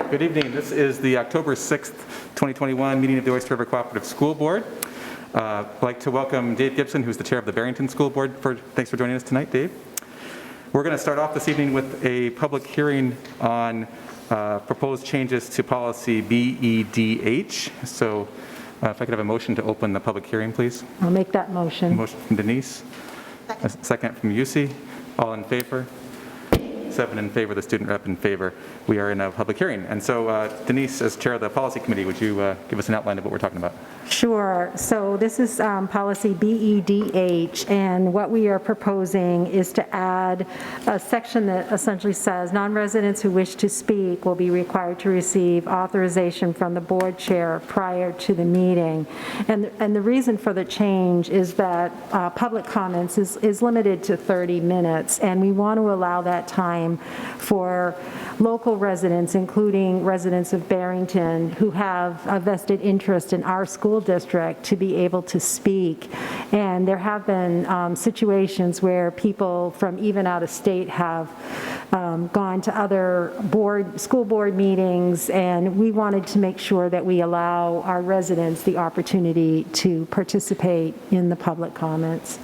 Good evening. This is the October 6th, 2021 meeting of the Oyster River Cooperative School Board. I'd like to welcome Dave Gibson, who's the chair of the Barrington School Board. Thanks for joining us tonight, Dave. We're going to start off this evening with a public hearing on proposed changes to policy BEDH. So if I could have a motion to open the public hearing, please. I'll make that motion. Motion from Denise. A second from Yussi. All in favor? 7 in favor, the student rep in favor. We are in a public hearing. And so Denise, as chair of the policy committee, would you give us an outline of what we're talking about? Sure. So this is policy BEDH, and what we are proposing is to add a section that essentially says non-residents who wish to speak will be required to receive authorization from the board chair prior to the meeting. And the reason for the change is that public comments is limited to 30 minutes, and we want to allow that time for local residents, including residents of Barrington, who have a vested interest in our school district, to be able to speak. And there have been situations where people from even out of state have gone to other school board meetings, and we wanted to make sure that we allow our residents the opportunity to participate in the public comments.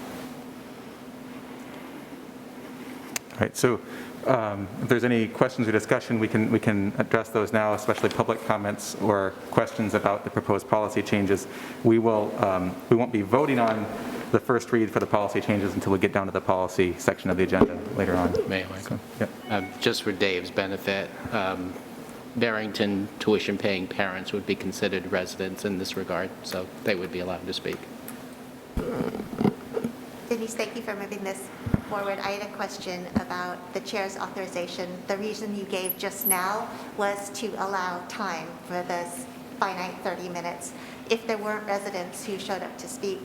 All right, so if there's any questions or discussion, we can address those now, especially public comments or questions about the proposed policy changes. We won't be voting on the first read for the policy changes until we get down to the policy section of the agenda later on. May I? So, yeah. Just for Dave's benefit, Barrington tuition-paying parents would be considered residents in this regard, so they would be allowed to speak. Denise, thank you for moving this forward. I had a question about the chair's authorization. The reason you gave just now was to allow time for this finite 30 minutes. If there weren't residents who showed up to speak,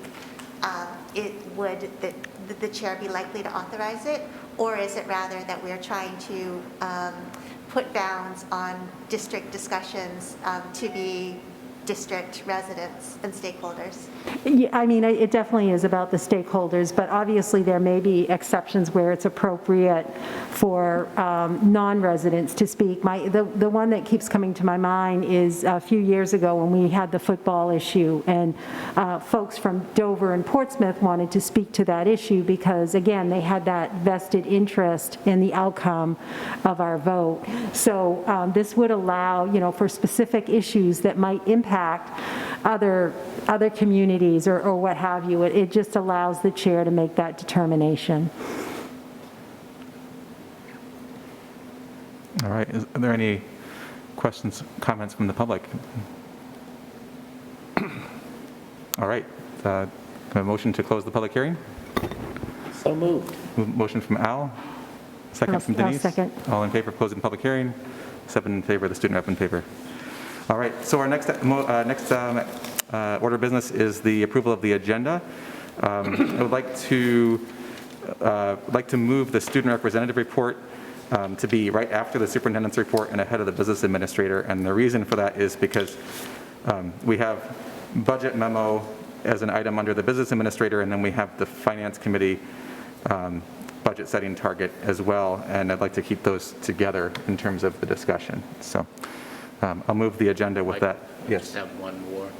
would the chair be likely to authorize it? Or is it rather that we're trying to put bounds on district discussions to be district residents and stakeholders? Yeah, I mean, it definitely is about the stakeholders, but obviously there may be exceptions where it's appropriate for non-residents to speak. The one that keeps coming to my mind is a few years ago when we had the football issue, and folks from Dover and Portsmouth wanted to speak to that issue because, again, they had that vested interest in the outcome of our vote. So this would allow, for specific issues that might impact other communities or what have you. It just allows the chair to make that determination. All right. Are there any questions, comments from the public? All right. A motion to close the public hearing? So moved. Motion from Al. Second from Denise. Second. All in favor of closing the public hearing? 7 in favor, the student rep in favor. All right, so our next order of business is the approval of the agenda. I would like to move the student representative report to be right after the superintendent's report and ahead of the business administrator. And the reason for that is because we have budget memo as an item under the business administrator, and then we have the finance committee budget setting target as well. And I'd like to keep those together in terms of the discussion. So. I'll move the agenda with that. Yes. Just have one more.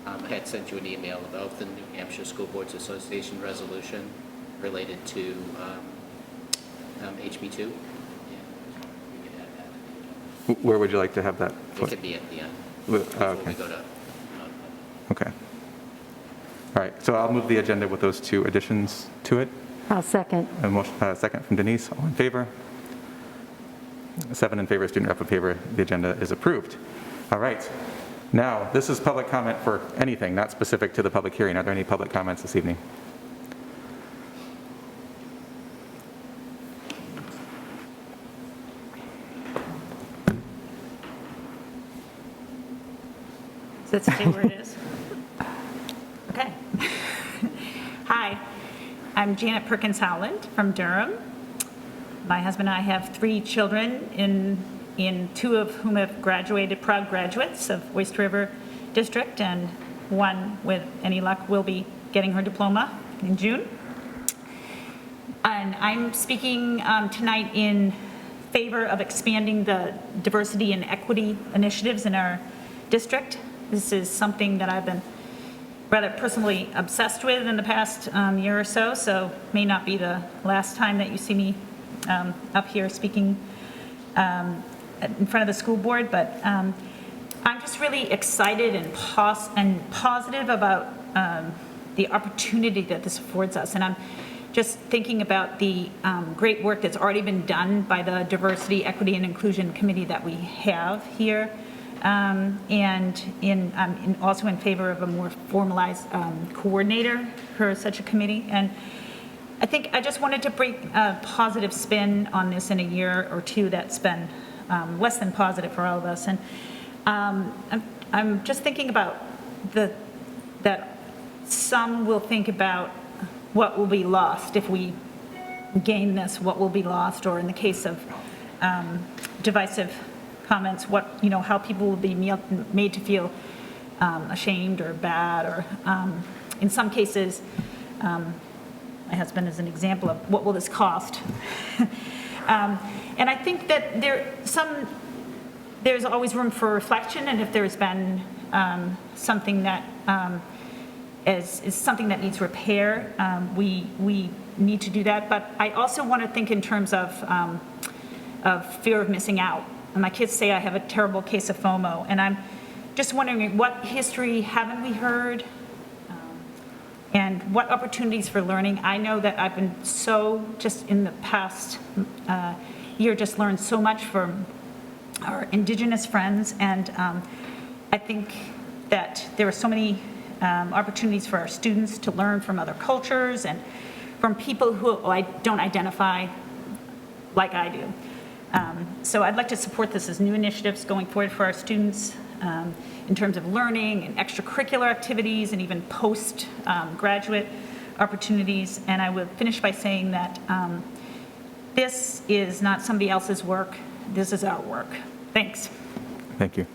I had sent you an email about the New Hampshire School Boards Association resolution related to HB2. Yeah, we could add that. Where would you like to have that? It could be at the end. Before okay. we go to Okay. All right. So I'll move the agenda with those two additions to it. I'll second. A motion, second from Denise. All in favor? 7 in favor, student rep in favor. The agenda is approved. All right. Now, this is public comment for anything, not specific to the public hearing. Are there any public comments this evening? Let's see where it is. Okay. Hi, I'm Janet Perkins Holland from Durham. My husband and I have 3 children, in 2 of whom have graduated, proud graduates of Oyster River District, and one, with any luck, will be getting her diploma in June. And I'm speaking tonight in favor of expanding the diversity and equity initiatives in our district. This is something that I've been rather personally obsessed with in the past year or so, so may not be the last time that you see me up here speaking in front of the school board, but I'm just really excited and positive about the opportunity that this affords us. And I'm just thinking about the great work that's already been done by the Diversity, Equity, and Inclusion Committee that we have here. And also in favor of a more formalized coordinator for such a committee. And I think I just wanted to bring a positive spin on this in a year or two that's been less than positive for all of us. And I'm just thinking about that some will think about what will be lost if we gain this, what will be lost, or in the case of divisive comments, how people will be made to feel ashamed or bad, or in some cases, my husband is an example of what will this cost. And I think that there's always room for reflection, and if there's been something that is something that needs repair, we need to do that. But I also want to think in terms of fear of missing out. And my kids say I have a terrible case of FOMO, and I'm just wondering what history haven't we heard, and what opportunities for learning. I know that I've been just in the past year, just learned so much from our Indigenous friends, and I think that there are so many opportunities for our students to learn from other cultures and from people who don't identify like I do. So I'd like to support this as new initiatives going forward for our students in terms of learning and extracurricular activities and even post-graduate opportunities. And I will finish by saying that this is not somebody else's work. This is our work. Thanks. Thank you.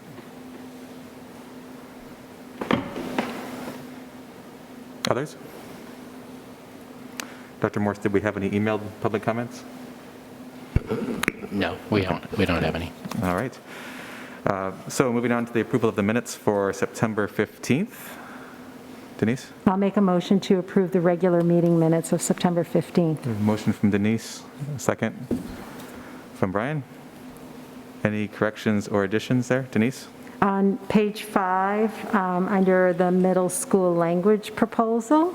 Others? Dr. Morse, did we have any emailed public comments? No, we don't have any. All right. So moving on to the approval of the minutes for September 15th. Denise? I'll make a motion to approve the regular meeting minutes of September 15th. Motion from Denise, a second from Brian. Any corrections or additions there? Denise? On page 5, under the middle school language proposal,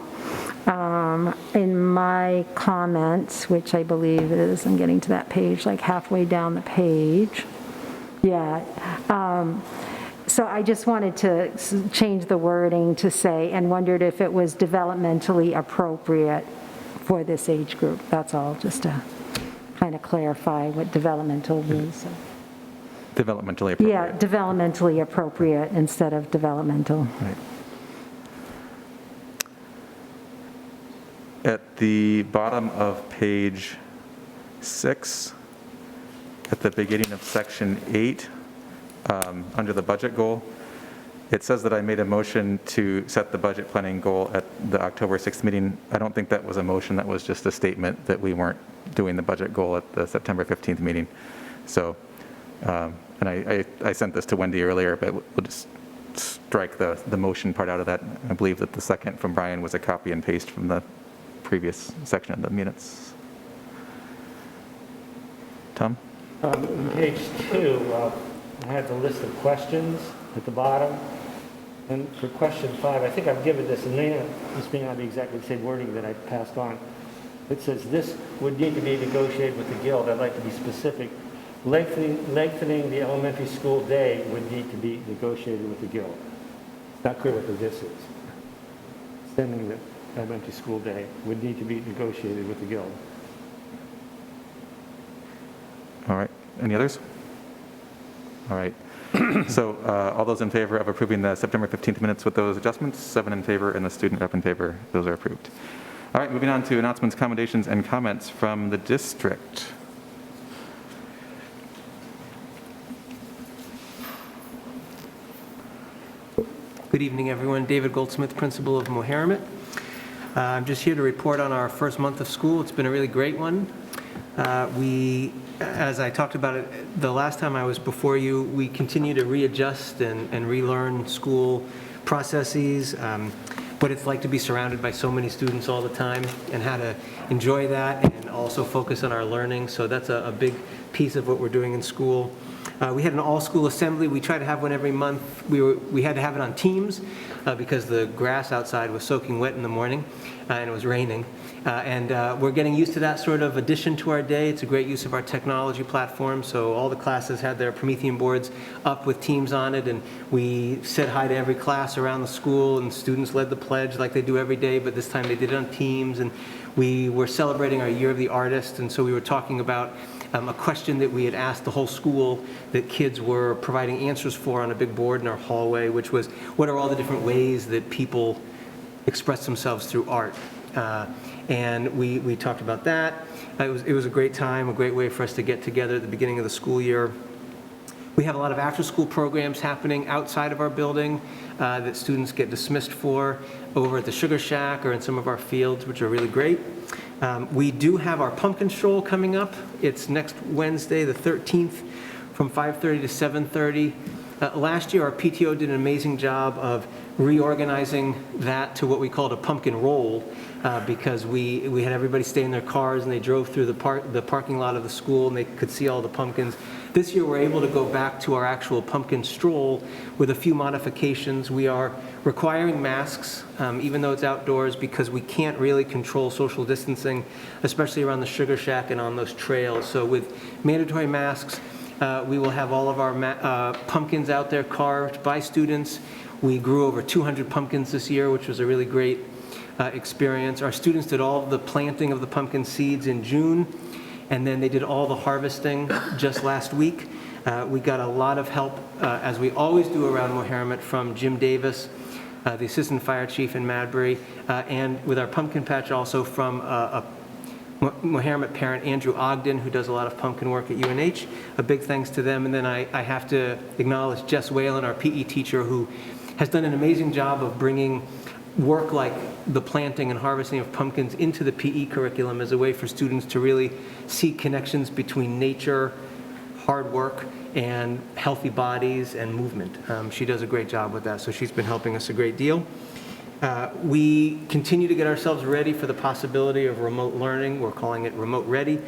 in my comments, which I believe is, I'm getting to that page, like halfway down the page. Yeah. So I just wanted to change the wording to say, and wondered if it was developmentally appropriate for this age group. That's all, just to kind of clarify what developmental means. Developmentally appropriate. Yeah, developmentally appropriate instead of developmental. Right. At the bottom of page 6, at the beginning of section 8, under the budget goal, it says that I made a motion to set the budget planning goal at the October 6th meeting. I don't think that was a motion, that was just a statement that we weren't doing the budget goal at the September 15th meeting. So, and I sent this to Wendy earlier, but we'll just strike the motion part out of that. I believe that the second from Brian was a copy and paste from the previous section of the minutes. Tom? On page 2, I have the list of questions at the bottom. And for question 5, I think I've given this, and this may not be exactly the same wording that I passed on. It says this would need to be negotiated with the Guild. I'd like to be specific. Lengthening the elementary school day would need to be negotiated with the Guild. It's not clear what the this is. Extending the elementary school day would need to be negotiated with the Guild. All right. Any others? All right. So all those in favor of approving the September 15th minutes with those adjustments, 7 in favor and the student rep in favor, those are approved. All right, moving on to announcements, accommodations, and comments from the district. Good evening, everyone. David Goldsmith, principal of Moheramet. I'm just here to report on our first month of school. It's been a really great one. As I talked about it the last time I was before you, we continue to readjust and relearn school processes, what it's like to be surrounded by so many students all the time, and how to enjoy that and also focus on our learning. So that's a big piece of what we're doing in school. We had an all-school assembly. We try to have one every month. We had to have it on Teams because the grass outside was soaking wet in the morning and it was raining. We're getting used to that sort of addition to our day. It's a great use of our technology platform. So all the classes had their Promethean boards up with Teams on it, and we said hi to every class around the school, and students led the pledge like they do every day, but this time they did it on Teams. And we were celebrating our Year of the Artist, and so we were talking about a question that we had asked the whole school that kids were providing answers for on a big board in our hallway, which was, what are all the different ways that people express themselves through art? And we talked about that. It was a great time, a great way for us to get together at the beginning of the school year. We have a lot of after-school programs happening outside of our building that students get dismissed for over at the Sugar Shack or in some of our fields, which are really great. We do have our pumpkin stroll coming up. It's next Wednesday, the 13th, from 5:30 to 7:30. Last year, our PTO did an amazing job of reorganizing that to what we called a pumpkin roll, because we had everybody stay in their cars and they drove through the parking lot of the school and they could see all the pumpkins. This year, we're able to go back to our actual pumpkin stroll with a few modifications. We are requiring masks, even though it's outdoors, because we can't really control social distancing, especially around the Sugar Shack and on those trails. So with mandatory masks, we will have all of our pumpkins out there carved by students. We grew over 200 pumpkins this year, which was a really great experience. Our students did all of the planting of the pumpkin seeds in June, and then they did all the harvesting just last week. We got a lot of help, as we always do around Mohammed, from Jim Davis, the Assistant Fire Chief in Madbury, and with our pumpkin patch also from a Mohammed parent, Andrew Ogden, who does a lot of pumpkin work at UNH. A big thanks to them. And then I have to acknowledge Jess Whalen, our PE teacher, who has done an amazing job of bringing work like the planting and harvesting of pumpkins into the PE curriculum as a way for students to really see connections between nature, hard work, and healthy bodies and movement. She does a great job with that, so she's been helping us a great deal. We continue to get ourselves ready for the possibility of remote learning. We're calling it remote ready.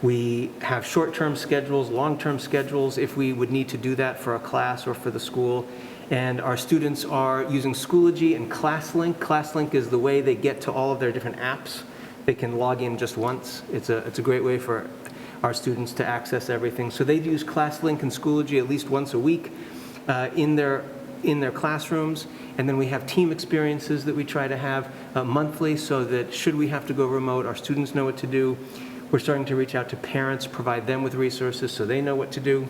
We have short-term schedules, long-term schedules, if we would need to do that for a class or for the school. And our students are using Schoology and ClassLink. ClassLink is the way they get to all of their different apps. They can log in just once. It's a great way for our students to access everything. So they use ClassLink and Schoology at least once a week in their classrooms. And then we have team experiences that we try to have monthly, so that should we have to go remote, our students know what to do. We're starting to reach out to parents, provide them with resources so they know what to do.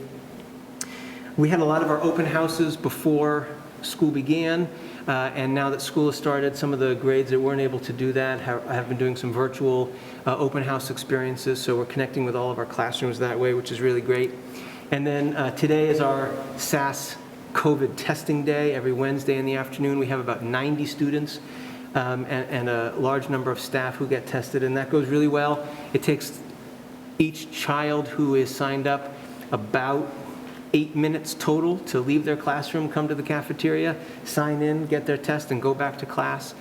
We had a lot of our open houses before school began, and now that school has started, some of the grades that weren't able to do that have been doing some virtual open house experiences, so we're connecting with all of our classrooms that way, which is really great. And then today is our SAS COVID testing day. Every Wednesday in the afternoon, we have about 90 students and a large number of staff who get tested, and that goes really well. It takes each child who is signed up about 8 minutes total to leave their classroom, come to the cafeteria, sign in, get their test, and go back to class.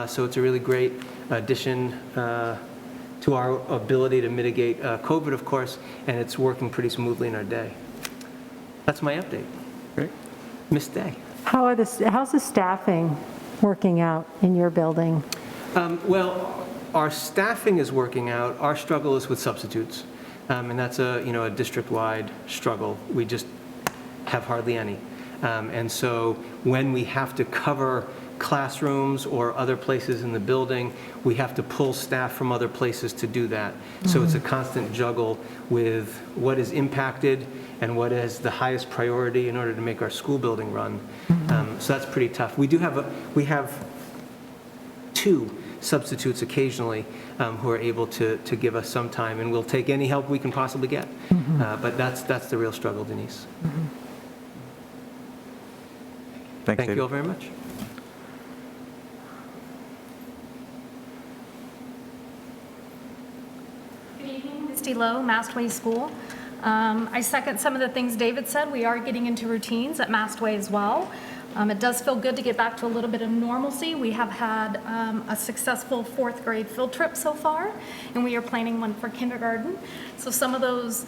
So it's a really great addition to our ability to mitigate COVID, of course, and it's working pretty smoothly in our day. That's my update. Great. Miss Day. How's the staffing working out in your building? Well, our staffing is working out. Our struggle is with substitutes, and that's a district-wide struggle. We just have hardly any, and so when we have to cover classrooms or other places in the building, we have to pull staff from other places to do that. So it's a constant juggle with what is impacted and what is the highest priority in order to make our school building run. So that's pretty tough. We have 2 substitutes occasionally who are able to give us some time, and we'll take any help we can possibly get. But that's the real struggle, Denise. Thank you all very much. Good evening. evening, Misty Lowe, Mastway School. I second some of the things David said. We are getting into routines at Mastway as well. It does feel good to get back to a little bit of normalcy. We have had a successful fourth grade field trip so far, and we are planning one for kindergarten. So some of those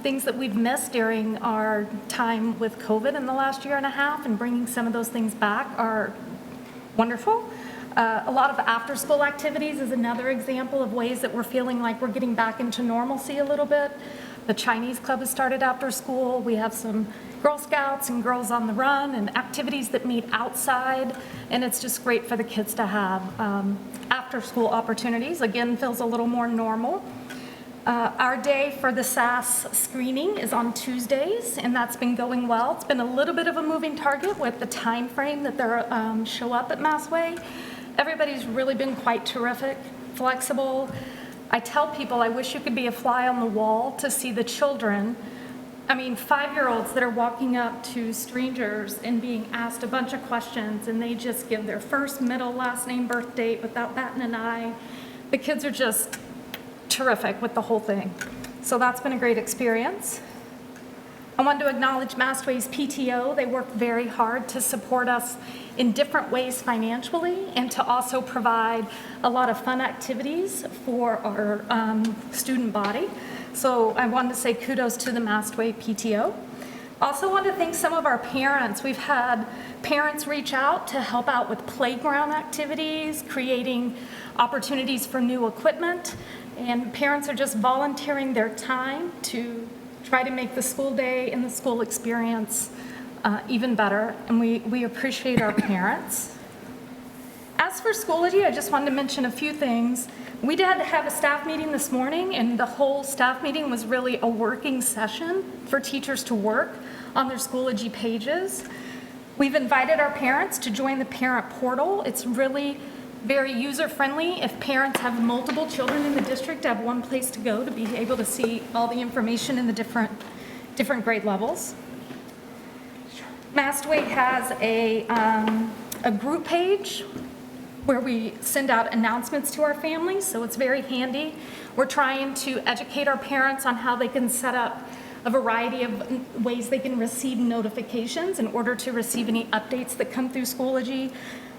things that we've missed during our time with COVID in the last year and a half, and bringing some of those things back are wonderful. A lot of after-school activities is another example of ways that we're feeling like we're getting back into normalcy a little bit. The Chinese Club has started after school. We have some Girl Scouts and Girls on the Run and activities that meet outside, and it's just great for the kids to have after-school opportunities. Again, feels a little more normal. Our day for the SAS screening is on Tuesdays, and that's been going well. It's been a little bit of a moving target with the time frame that they show up at Mastway. Everybody's really been quite terrific, flexible. I tell people I wish you could be a fly on the wall to see the children. I mean, 5-year-olds that are walking up to strangers and being asked a bunch of questions, and they just give their first, middle, last name, birth date without batting an eye. The kids are just terrific with the whole thing. So that's been a great experience. I wanted to acknowledge Mastway's PTO. They work very hard to support us in different ways financially, and to also provide a lot of fun activities for our student body. So I wanted to say kudos to the Mastway PTO. Also want to thank some of our parents. We've had parents reach out to help out with playground activities, creating opportunities for new equipment, and parents are just volunteering their time to try to make the school day and the school experience even better, and we appreciate our parents. As for Schoology, I just wanted to mention a few things. We did have a staff meeting this morning, and the whole staff meeting was really a working session for teachers to work on their Schoology pages. We've invited our parents to join the parent portal. It's really very user-friendly. If parents have multiple children in the district, to have one place to go to be able to see all the information in the different grade levels. Mastway has a group page where we send out announcements to our families, so it's very handy. We're trying to educate our parents on how they can set up a variety of ways they can receive notifications in order to receive any updates that come through Schoology.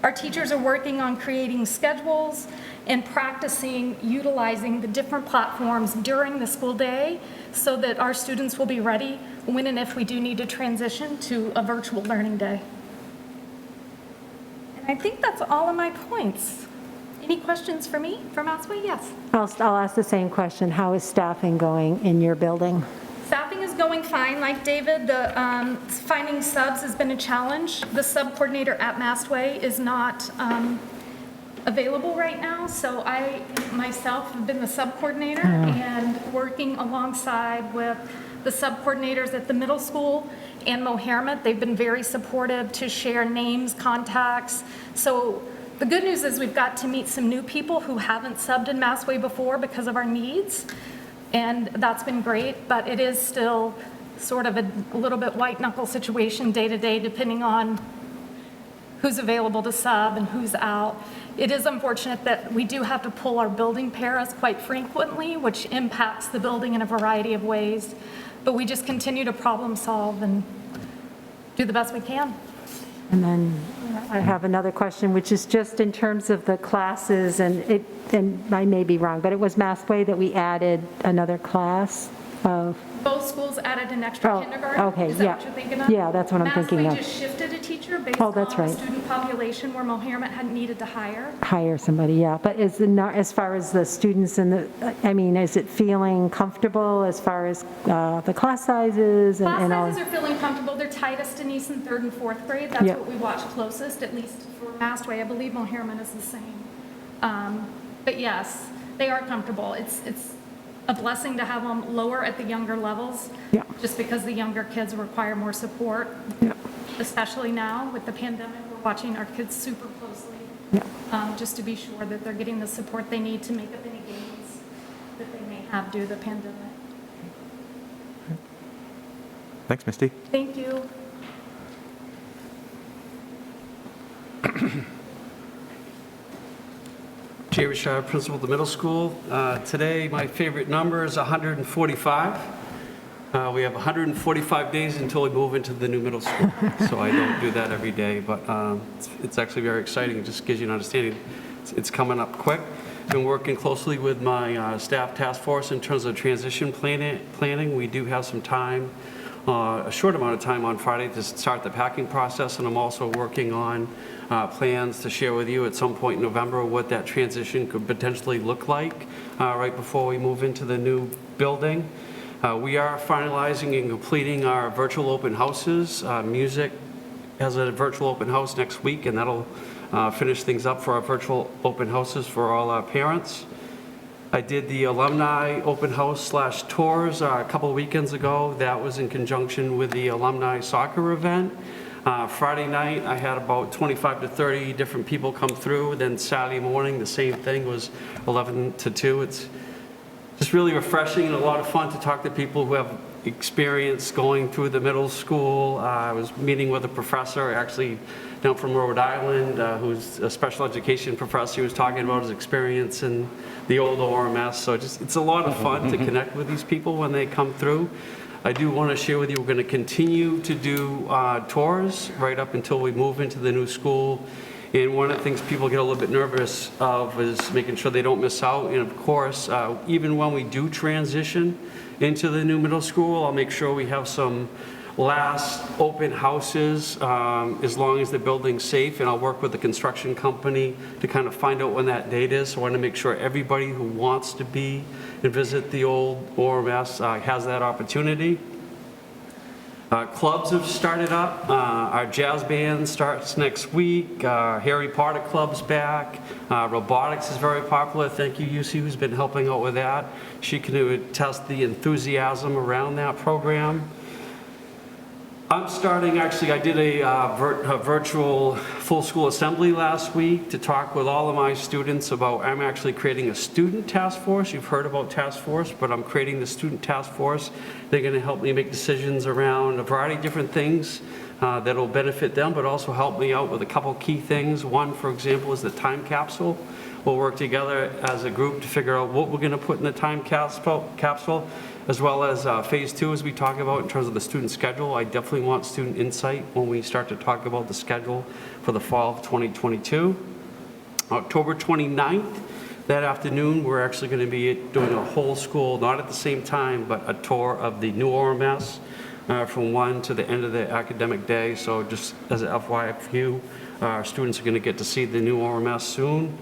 Our teachers are working on creating schedules and practicing utilizing the different platforms during the school day so that our students will be ready when and if we do need to transition to a virtual learning day. And I think that's all of my points. Any questions for me from Mastway? Yes. I'll ask the same question. How is staffing going in your building? Staffing is going fine. Like David, the finding subs has been a challenge. The sub coordinator at Mastway is not available right now, so I myself have been the sub coordinator and working alongside with the sub coordinators at the middle school and Mohammed. They've been very supportive to share names, contacts. So the good news is we've got to meet some new people who haven't subbed in Mastway before because of our needs. And that's been great, but it is still sort of a little bit white knuckle situation day to day, depending on who's available to sub and who's out. It is unfortunate that we do have to pull our building paras quite frequently, which impacts the building in a variety of ways. But we just continue to problem solve and do the best we can. And then I have another question, which is just in terms of the classes, and I may be wrong, but it was Mastway that we added another class of... Both schools added an extra kindergarten. Okay, Is that yeah. what you're thinking of? Yeah, that's what I'm thinking of. Mastway just shifted a teacher based Oh, on that's the right. student population where Mohammed had needed to hire. Hire somebody, yeah. But as far as the students and is it feeling comfortable as far as the class sizes and all? Class sizes are feeling comfortable. They're tightest, Denise, in 3rd and 4th grade. That's Yep. what we watch closest, at least for Mastway. I believe Mohammed is the same. But yes, they are comfortable. It's a blessing to have them lower at the younger levels, Yeah. just because the younger kids require more support, Yeah. especially now with the pandemic. We're watching our kids super closely, Yeah. just to be sure that they're getting the support they need to make up any gains that they may have due to the pandemic. Thanks, Misty. Thank you. Jay Richard, principal of the middle school. Today, my favorite number is 145. We have 145 days until we move into the new middle school, so I don't do that every day, but it's actually very exciting. It just gives you an understanding. It's coming up quick. Been working closely with my staff task force in terms of transition planning. We do have some time, a short amount of time on Friday to start the packing process, and I'm also working on plans to share with you at some point in November what that transition could potentially look like right before we move into the new building. We are finalizing and completing our virtual open houses. Music has a virtual open house next week, and that'll finish things up for our virtual open houses for all our parents. I did the alumni open house / tours a couple of weekends ago. That was in conjunction with the alumni soccer event. Friday night, I had about 25 to 30 different people come through. Then Saturday morning, the same thing was 11 to 2. It's just really refreshing and a lot of fun to talk to people who have experience going through the middle school. I was meeting with a professor, actually down from Rhode Island, who's a special education professor. He was talking about his experience in the old ORMS. So it's a lot of fun to connect with these people when they come through. I do want to share with you, we're going to continue to do tours right up until we move into the new school. And one of the things people get a little bit nervous of is making sure they don't miss out. And of course, even when we do transition into the new middle school, I'll make sure we have some last open houses as long as the building's safe, and I'll work with the construction company to kind of find out when that date is. So I want to make sure everybody who wants to be and visit the old ORMS has that opportunity. Clubs have started up. Our jazz band starts next week. Harry Potter Club's back. Robotics is very popular. Thank you, Yusi, who's been helping out with that. She can attest the enthusiasm around that program. I'm starting, actually, I did a virtual full school assembly last week to talk with all of my students about, I'm actually creating a student task force. You've heard about task force, but I'm creating the student task force. They're going to help me make decisions around a variety of different things that will benefit them, but also help me out with a couple key things. One, for example, is the time capsule. We'll work together as a group to figure out what we're going to put in the time capsule, as well as phase 2, as we talk about in terms of the student schedule. I definitely want student insight when we start to talk about the schedule for the fall of 2022. October 29th, that afternoon, we're actually going to be doing a whole school, not at the same time, but a tour of the new ORMS from 1 to the end of the academic day. So just as an FYI for you, our students are going to get to see the new ORMS soon.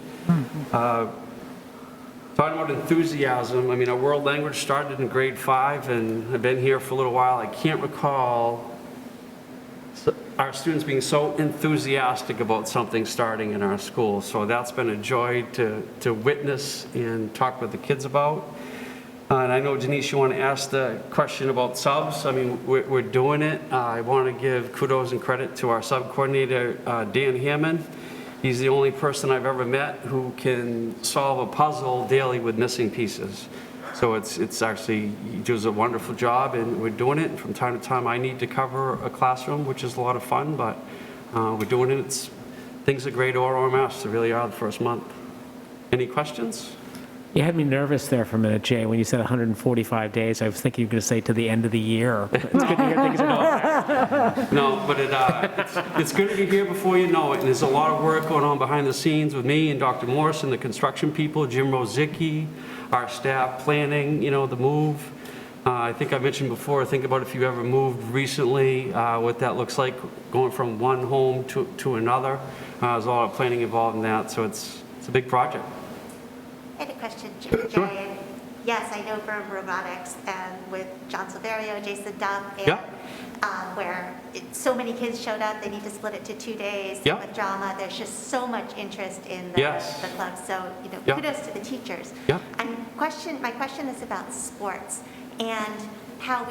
Talking about enthusiasm, I mean, our world language started in grade 5, and I've been here for a little while. I can't recall our students being so enthusiastic about something starting in our school. So that's been a joy to witness and talk with the kids about. And I know, Denise, you want to ask the question about subs. I mean, we're doing it. I want to give kudos and credit to our sub coordinator, Dan Hammond. He's the only person I've ever met who can solve a puzzle daily with missing pieces. So it's actually, he does a wonderful job, and we're doing it. And from time to time, I need to cover a classroom, which is a lot of fun, but we're doing it. Things are great at ORMS. They really are the first month. Any questions? You had me nervous there for a minute, Jay, when you said 145 days. I was thinking you were going to say to the end of the year. It's good to hear things are going. No, but it's good to be here before you know it. And there's a lot of work going on behind the scenes with me and Dr. Morrison, the construction people, Jim Rozicki, our staff planning, the move. I think I mentioned before, think about if you ever moved recently, what that looks like, going from one home to another. There's a lot of planning involved in that, so it's a big project. I had a question, Jay. Sure. Yes, I know from robotics and with John Silverio, Jason Duff, and Yeah. Where so many kids showed up, they need to split it to 2 days. Yeah. With drama, there's just so much interest in the Yes. club. So, Yeah. kudos to the teachers. Yeah. My question is about sports and how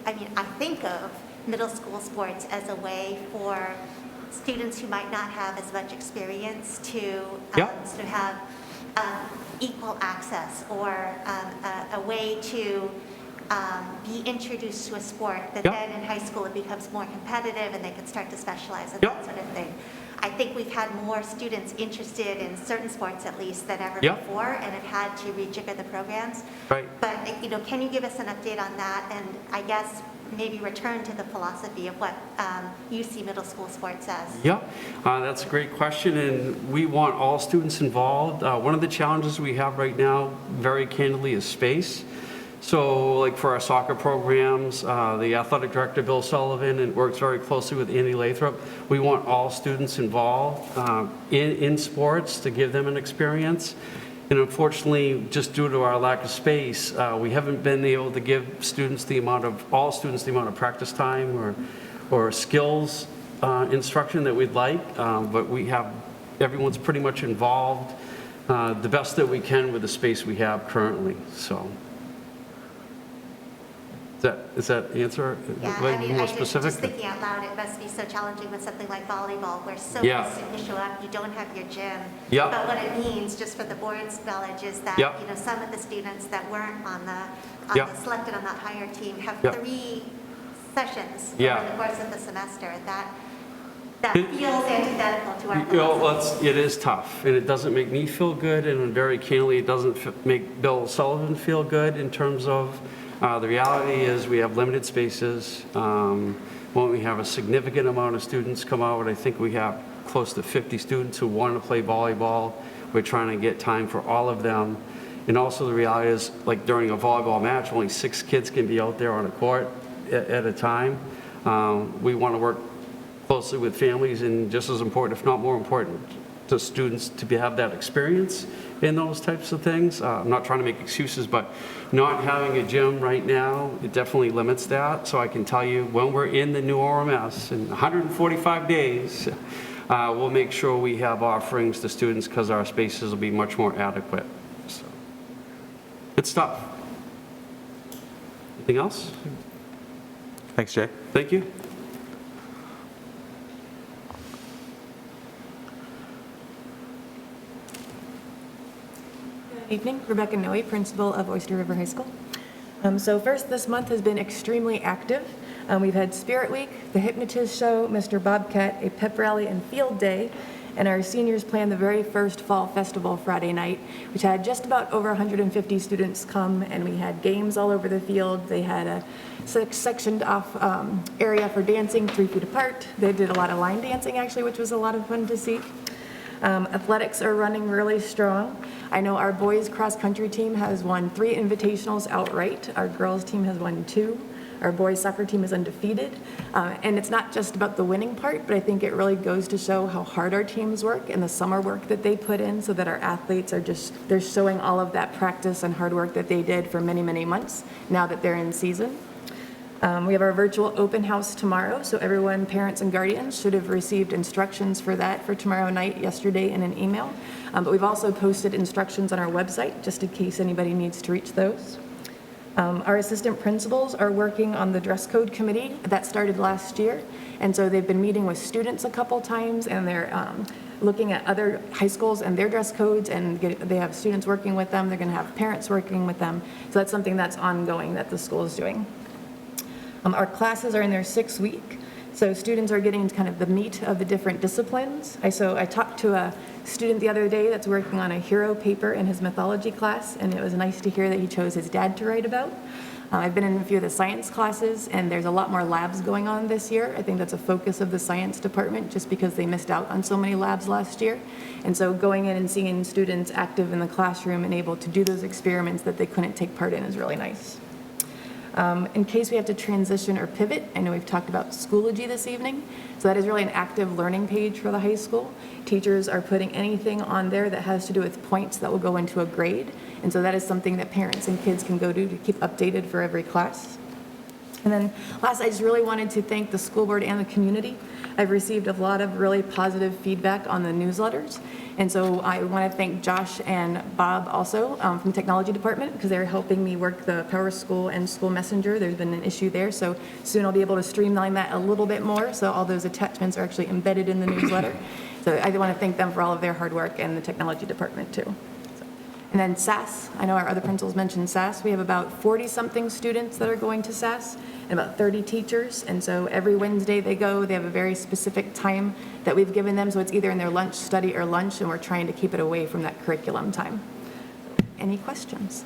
I think of middle school sports as a way for students who might not have as much experience to Yeah. sort of have equal access or a way to be introduced to a sport that Yep. then in high school it becomes more competitive and they can start to specialize and Yep. that sort of thing. I think we've had more students interested in certain sports at least than ever Yeah. before, and have had to rejigger the programs. Right. But, can you give us an update on that, and I guess maybe return to the philosophy of what UC Middle School sports says? Yeah, that's a great question, and we want all students involved. One of the challenges we have right now, very candidly, is space. So like for our soccer programs, the athletic director, Bill Sullivan, and works very closely with Andy Lathrop. We want all students involved in sports to give them an experience. And unfortunately, just due to our lack of space, we haven't been able to give all students the amount of practice time or skills instruction that we'd like. But everyone's pretty much involved the best that we can with the space we have currently, so. Does that answer? Yeah, More specific? just thinking out loud, it must be so challenging with something like volleyball, where so Yeah. many students show up, you don't have your gym. Yeah. But what it means, just for the board's knowledge, is that, Yeah. some of the students that weren't Yeah. selected on that higher team have Yeah. 3 sessions Yeah. over the course of the semester. That It- feels antithetical to our philosophy. It is tough, and it doesn't make me feel good, and very candidly, it doesn't make Bill Sullivan feel good in terms of, the reality is we have limited spaces. When we have a significant amount of students come out, I think we have close to 50 students who want to play volleyball. We're trying to get time for all of them. And also the reality is, like during a volleyball match, only 6 kids can be out there on a court at a time. We want to work closely with families, and just as important, if not more important, to students to have that experience in those types of things. I'm not trying to make excuses, but not having a gym right now, it definitely limits that. So I can tell you, when we're in the new ORMS in 145 days, we'll make sure we have offerings to students because our spaces will be much more adequate. So, good stuff. Anything else? Thanks, Jay. Thank you. Good evening, Rebecca Noe, principal of Oyster River High School. So first, this month has been extremely active. We've had Spirit Week, the Hypnotist Show, Mr. Bobcat, a pep rally and field day, and our seniors planned the very first fall festival Friday night, which had just about over 150 students come, and we had games all over the field. They had a sectioned off area for dancing 3 feet apart. They did a lot of line dancing, actually, which was a lot of fun to see. Athletics are running really strong. I know our boys cross-country team has won 3 invitationals outright. Our girls team has won 2. Our boys soccer team is undefeated. And it's not just about the winning part, but I think it really goes to show how hard our teams work and the summer work that they put in, so that our athletes they're showing all of that practice and hard work that they did for many, many months now that they're in season. We have our virtual open house tomorrow, so everyone, parents and guardians, should have received instructions for that for tomorrow night, yesterday, in an email. But we've also posted instructions on our website, just in case anybody needs to reach those. Our assistant principals are working on the dress code committee that started last year, and so they've been meeting with students a couple times, and they're looking at other high schools and their dress codes, and they have students working with them. They're going to have parents working with them, so that's something that's ongoing that the school is doing. Our classes are in their 6th week, so students are getting kind of the meat of the different disciplines. So I talked to a student the other day that's working on a hero paper in his mythology class, and it was nice to hear that he chose his dad to write about. I've been in a few of the science classes, and there's a lot more labs going on this year. I think that's a focus of the science department, just because they missed out on so many labs last year. And so going in and seeing students active in the classroom and able to do those experiments that they couldn't take part in is really nice. In case we have to transition or pivot, I know we've talked about Schoology this evening, so that is really an active learning page for the high school. Teachers are putting anything on there that has to do with points that will go into a grade, and so that is something that parents and kids can go to keep updated for every class. And then last, I just really wanted to thank the school board and the community. I've received a lot of really positive feedback on the newsletters. And so I want to thank Josh and Bob also from the technology department, because they're helping me work the Power School and School Messenger. There's been an issue there, so soon I'll be able to streamline that a little bit more, so all those attachments are actually embedded in the newsletter. So I want to thank them for all of their hard work, and the technology department too. So, And then SAS, I know our other principals mentioned SAS. We have about 40-something students that are going to SAS and about 30 teachers. And so every Wednesday they go, they have a very specific time that we've given them. So it's either in their lunch, study, or lunch, and we're trying to keep it away from that curriculum time. Any questions?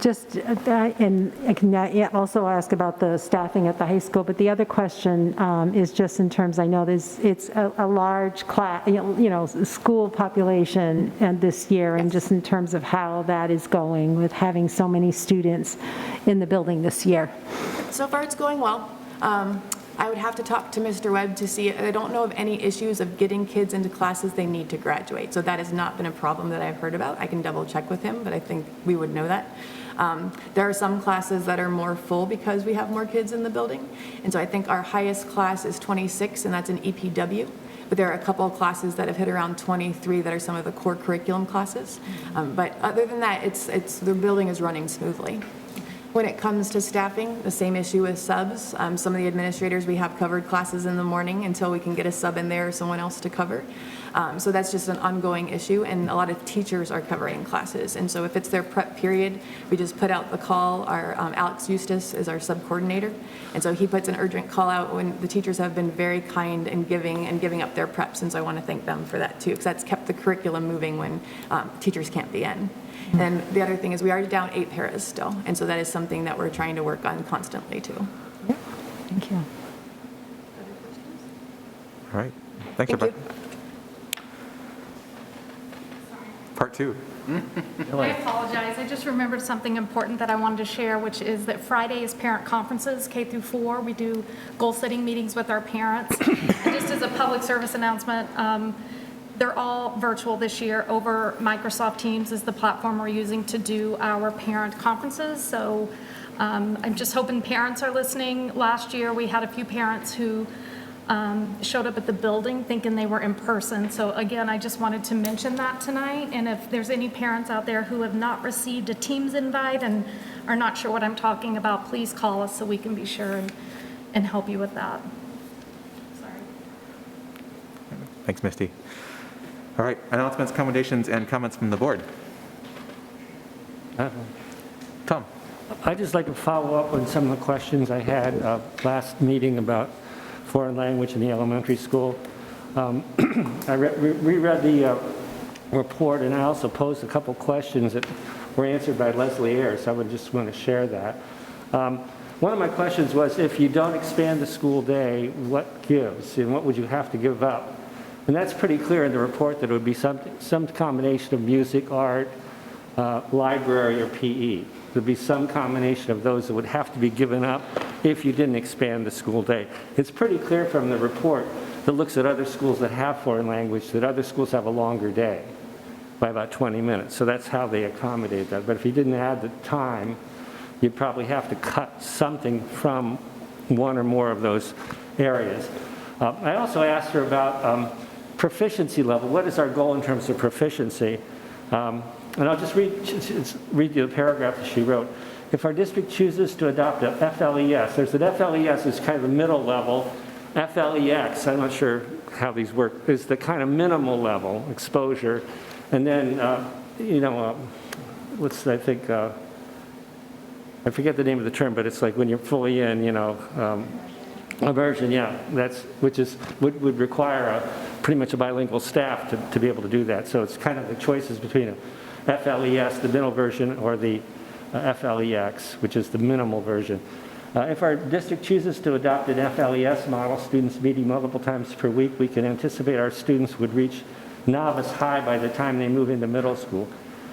Just, and I can also ask about the staffing at the high school, but the other question is just in terms, I know it's a large class, school population and this year, and just in terms of how that is going with having so many students in the building this year. So far, it's going well. I would have to talk to Mr. Webb to see. I don't know of any issues of getting kids into classes they need to graduate. So that has not been a problem that I've heard about. I can double check with him, but I think we would know that. There are some classes that are more full because we have more kids in the building. And so I think our highest class is 26, and that's an EPW. But there are a couple of classes that have hit around 23 that are some of the core curriculum classes. But other than that, the building is running smoothly. When it comes to staffing, the same issue with subs. Some of the administrators, we have covered classes in the morning until we can get a sub in there or someone else to cover. So that's just an ongoing issue, and a lot of teachers are covering classes. And so if it's their prep period, we just put out the call. Our Alex Eustace is our sub coordinator, and so he puts an urgent call out when the teachers have been very kind and giving up their preps. And so I want to thank them for that too, because that's kept the curriculum moving when teachers can't be in. And the other thing is we are down 8 paras still, and so that is something that we're trying to work on constantly too. Yeah. Thank you. All right. Thanks, Rebecca. Part 2. I apologize. I just remembered something important that I wanted to share, which is that Friday is parent conferences, K through 4. We do goal-setting meetings with our parents. And just as a public service announcement, they're all virtual this year. Over Microsoft Teams is the platform we're using to do our parent conferences. So I'm just hoping parents are listening. Last year, we had a few parents who showed up at the building thinking they were in person. So again, I just wanted to mention that tonight. And if there's any parents out there who have not received a Teams invite and are not sure what I'm talking about, please call us so we can be sure and help you with that. Sorry. Thanks, Misty. All right, announcements, accommodations, and comments from the board. Tom. I'd just like to follow up on some of the questions I had last meeting about foreign language in the elementary school. I reread the report, and I also posed a couple questions that were answered by Leslie Ayers, so I would just want to share that. One of my questions was, if you don't expand the school day, what gives, and what would you have to give up? And that's pretty clear in the report that it would be some combination of music, art, library, or PE. There'd be some combination of those that would have to be given up if you didn't expand the school day. It's pretty clear from the report that looks at other schools that have foreign language, that other schools have a longer day by about 20 minutes. So that's how they accommodate that. But if you didn't add the time, you'd probably have to cut something from one or more of those areas. I also asked her about proficiency level. What is our goal in terms of proficiency? And I'll just read you the paragraph that she wrote. If our district chooses to adopt a FLES, there's an FLES is kind of the middle level. FLEX, I'm not sure how these work, is the kind of minimal level exposure. And then, I forget the name of the term, but it's like when you're fully in, immersion, yeah, would require pretty much a bilingual staff to be able to do that. So it's kind of the choices between a FLES, the middle version, or the FLEX, which is the minimal version. If our district chooses to adopt an FLES model, students meeting multiple times per week, we can anticipate our students would reach novice high by the time they move into middle school.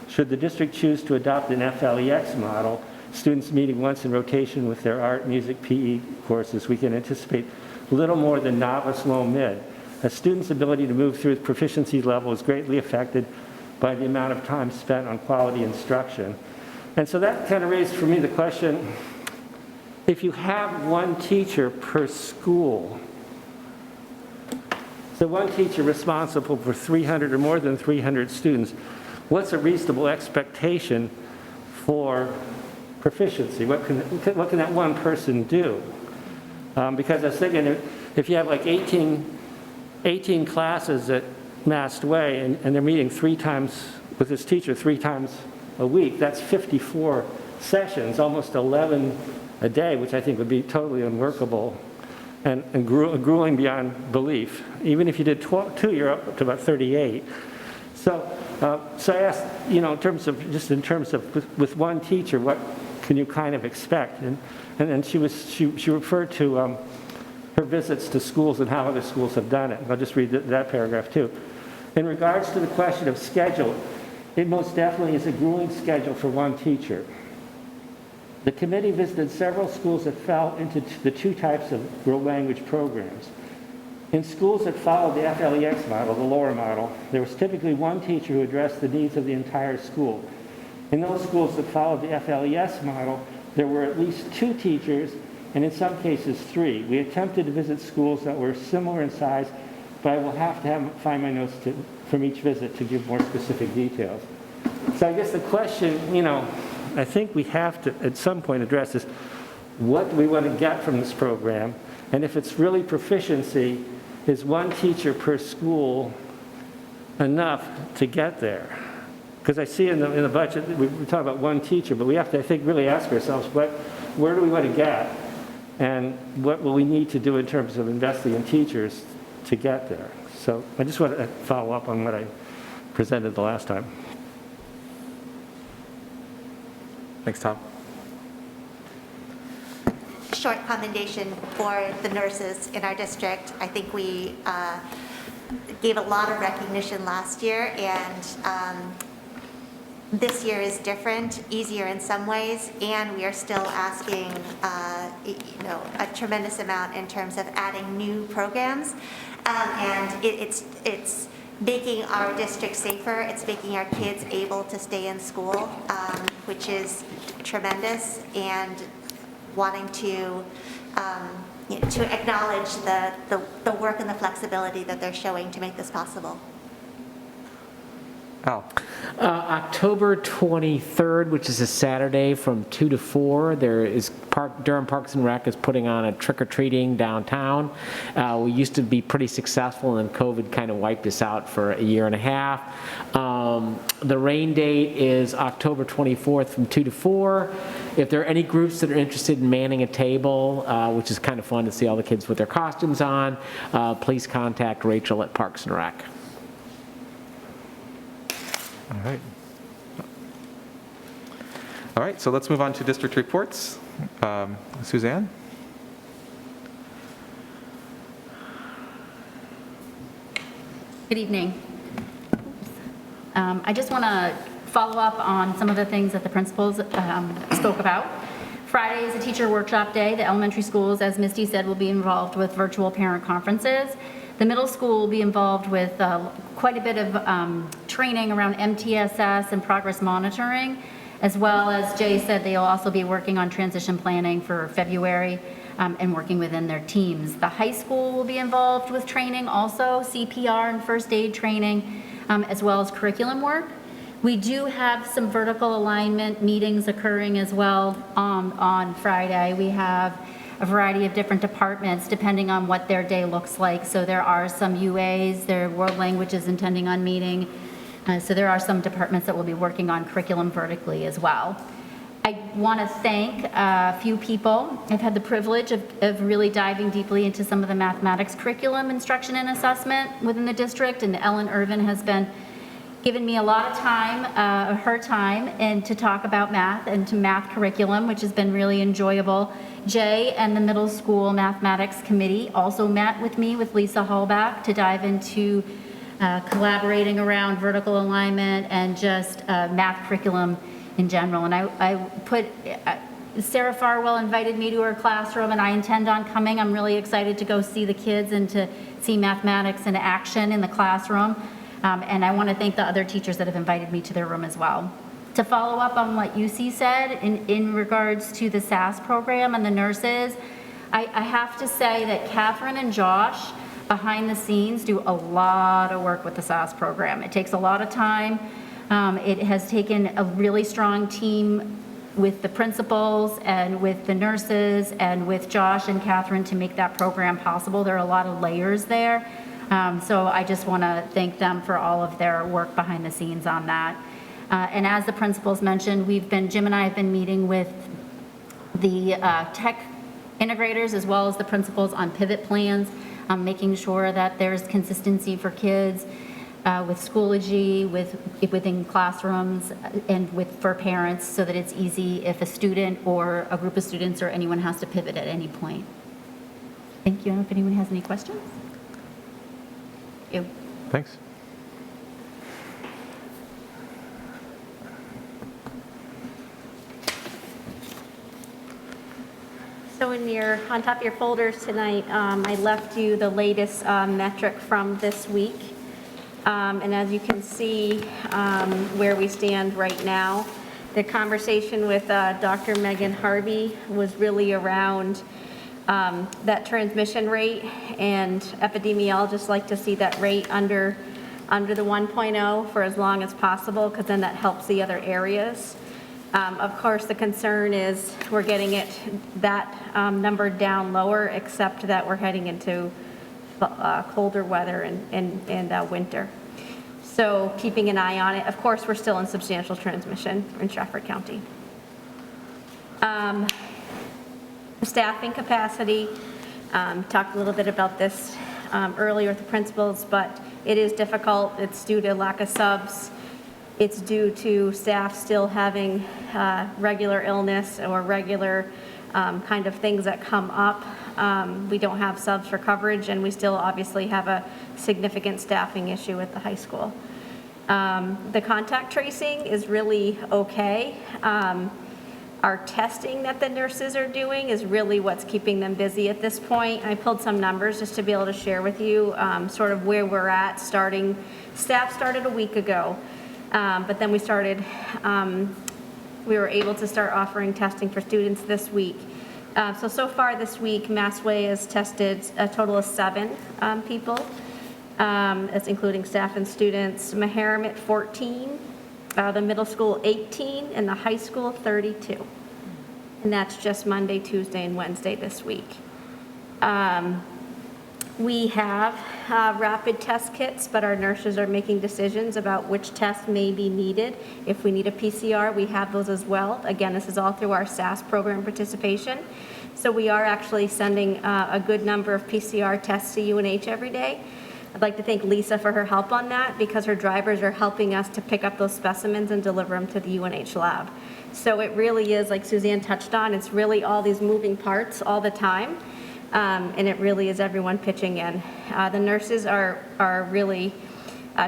Should the district choose to adopt an FLEX model, students meeting once in rotation with their art, music, PE courses, we can anticipate little more than novice, low, mid. A student's ability to move through the proficiency level is greatly affected by the amount of time spent on quality instruction. And so that kind of raised for me the question, if you have one teacher per school, so one teacher responsible for 300 or more than 300 students, what's a reasonable expectation for proficiency? What can that one person do? Because I was thinking, if you have like 18 classes at Mastway and they're meeting 3 times with this teacher 3 times a week, that's 54 sessions, almost 11 a day, which I think would be totally unworkable and grueling beyond belief. Even if you did 2, you're up to about 38. So I asked, in terms of with one teacher, what can you kind of expect? And she referred to her visits to schools and how other schools have done it. I'll just read that paragraph too. In regards to the question of schedule, it most definitely is a grueling schedule for one teacher. The committee visited several schools that fell into the 2 types of world language programs. In schools that followed the FLEX model, the lower model, there was typically one teacher who addressed the needs of the entire school. In those schools that followed the FLES model, there were at least 2 teachers, and in some cases 3. We attempted to visit schools that were similar in size, but I will have to find my notes from each visit to give more specific details. So I guess the question, I think we have to at some point address is, what do we want to get from this program? And if it's really proficiency, is one teacher per school enough to get there? Because I see in the budget, we talk about one teacher, but we have to, I think, really ask ourselves, where do we want to get? And what will we need to do in terms of investing in teachers to get there? So I just want to follow up on what I presented the last time. Thanks, Tom. Short commendation for the nurses in our district. I think we gave a lot of recognition last year, and this year is different, easier in some ways, and we are still asking a tremendous amount in terms of adding new programs, and it's making our district safer. It's making our kids able to stay in school, which is tremendous, and wanting to acknowledge the work and the flexibility that they're showing to make this possible. Al. October 23rd, which is a Saturday from 2 to 4, Durham Parks and Rec is putting on a trick-or-treating downtown. We used to be pretty successful, and then COVID kind of wiped us out for a year and a half. The rain date is October 24th from 2 to 4. If there are any groups that are interested in manning a table, which is kind of fun to see all the kids with their costumes on, please contact Rachel at Parks and Rec. All right, so let's move on to district reports. Suzanne? Good evening. I just want to follow up on some of the things that the principals spoke about. Friday is a teacher workshop day. The elementary schools, as Misty said, will be involved with virtual parent conferences. The middle school will be involved with quite a bit of training around MTSS and progress monitoring, as well as Jay said, they'll also be working on transition planning for February and working within their teams. The high school will be involved with training also, CPR and first aid training, as well as curriculum work. We do have some vertical alignment meetings occurring as well on Friday. We have a variety of different departments depending on what their day looks like. So there are some UAs, there are world languages intending on meeting. So there are some departments that will be working on curriculum vertically as well. I want to thank a few people. I've had the privilege of really diving deeply into some of the mathematics curriculum instruction and assessment within the district, and Ellen Irvin has been giving me a lot of time, her time, and to talk about math and to math curriculum, which has been really enjoyable. Jay and the middle school mathematics committee also met with me, with Lisa Hallback, to dive into collaborating around vertical alignment and just math curriculum in general. And I put, Sarah Farwell invited me to her classroom, and I intend on coming. I'm really excited to go see the kids and to see mathematics in action in the classroom. And I want to thank the other teachers that have invited me to their room as well. To follow up on what UC said in regards to the SAS program and the nurses, I have to say that Catherine and Josh behind the scenes do a lot of work with the SAS program. It takes a lot of time. It has taken a really strong team with the principals and with the nurses and with Josh and Catherine to make that program possible. There are a lot of layers there. So I just want to thank them for all of their work behind the scenes on that. And as the principals mentioned, Jim and I have been meeting with the tech integrators as well as the principals on pivot plans, making sure that there's consistency for kids with Schoology, within classrooms, and for parents, so that it's easy if a student or a group of students or anyone has to pivot at any point. Thank you. I don't know if anyone has any questions. You. Thanks. So on top of your folders tonight, I left you the latest metric from this week. And as you can see where we stand right now, the conversation with Dr. Megan Harvey was really around that transmission rate, and epidemiologists like to see that rate under the 1.0 for as long as possible, because then that helps the other areas. Of course, the concern is we're getting that number down lower, except that we're heading into colder weather and winter. So keeping an eye on it. Of course, we're still in substantial transmission in Stratford County. Staffing capacity, talked a little bit about this earlier with the principals, but it is difficult. It's due to lack of subs. It's due to staff still having regular illness or regular kind of things that come up. We don't have subs for coverage, and we still obviously have a significant staffing issue at the high school. The contact tracing is really okay. Our testing that the nurses are doing is really what's keeping them busy at this point. I pulled some numbers just to be able to share with you sort of where we're at starting. Staff started a week ago, but then we were able to start offering testing for students this week. So far this week, Mastway has tested a total of 7 people. That's including staff and students. Maharam 14, the middle school 18, and the high school 32. And that's just Monday, Tuesday, and Wednesday this week. We have rapid test kits, but our nurses are making decisions about which tests may be needed. If we need a PCR, we have those as well. Again, this is all through our SAS program participation. So we are actually sending a good number of PCR tests to UNH every day. I'd like to thank Lisa for her help on that, because her drivers are helping us to pick up those specimens and deliver them to the UNH lab. So it really is, like Suzanne touched on, it's really all these moving parts all the time. And it really is everyone pitching in. The nurses are really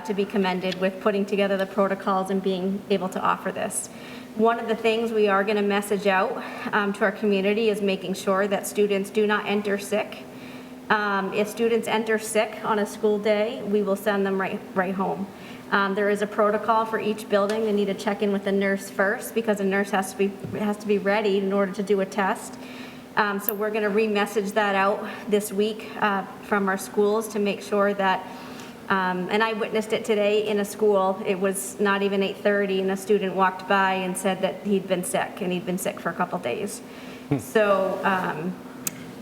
to be commended with putting together the protocols and being able to offer this. One of the things we are going to message out to our community is making sure that students do not enter sick. If students enter sick on a school day, we will send them right home. There is a protocol for each building. They need to check in with the nurse first, because a nurse has to be ready in order to do a test. So we're going to re-message that out this week from our schools to make sure that, and I witnessed it today in a school. It was not even 8:30, and a student walked by and said that he'd been sick, and he'd been sick for a couple days. So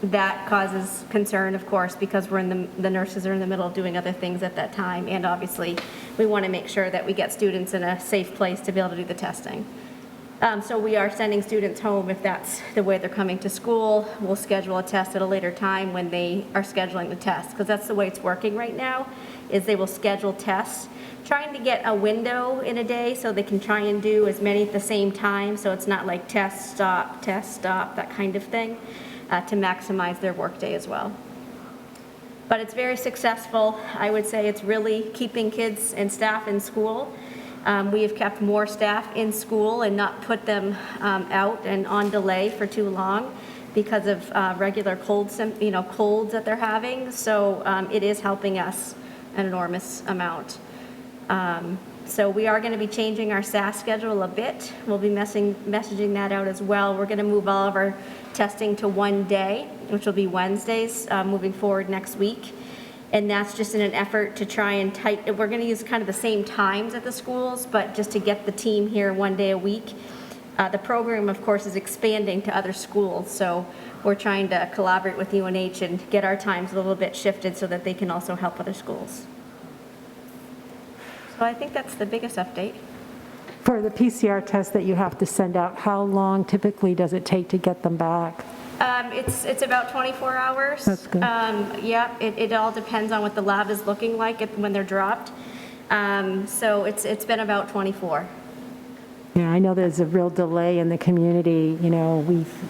that causes concern, of course, because the nurses are in the middle of doing other things at that time, and obviously we want to make sure that we get students in a safe place to be able to do the testing. So we are sending students home if that's the way they're coming to school. We'll schedule a test at a later time when they are scheduling the test, because that's the way it's working right now, is they will schedule tests, trying to get a window in a day so they can try and do as many at the same time, so it's not like test, stop, that kind of thing, to maximize their workday as well. But it's very successful. I would say it's really keeping kids and staff in school. We have kept more staff in school and not put them out and on delay for too long because of regular colds that they're having. So it is helping us an enormous amount. So we are going to be changing our SAS schedule a bit. We'll be messaging that out as well. We're going to move all of our testing to one day, which will be Wednesdays moving forward next week. And that's just in an effort to try and we're going to use kind of the same times at the schools, but just to get the team here one day a week. The program, of course, is expanding to other schools, so we're trying to collaborate with UNH and get our times a little bit shifted so that they can also help other schools. So I think that's the biggest update. For the PCR test that you have to send out, how long typically does it take to get them back? It's about 24 hours. That's good. Yeah, it all depends on what the lab is looking like when they're dropped. So it's been about 24. Yeah, I know there's a real delay in the community,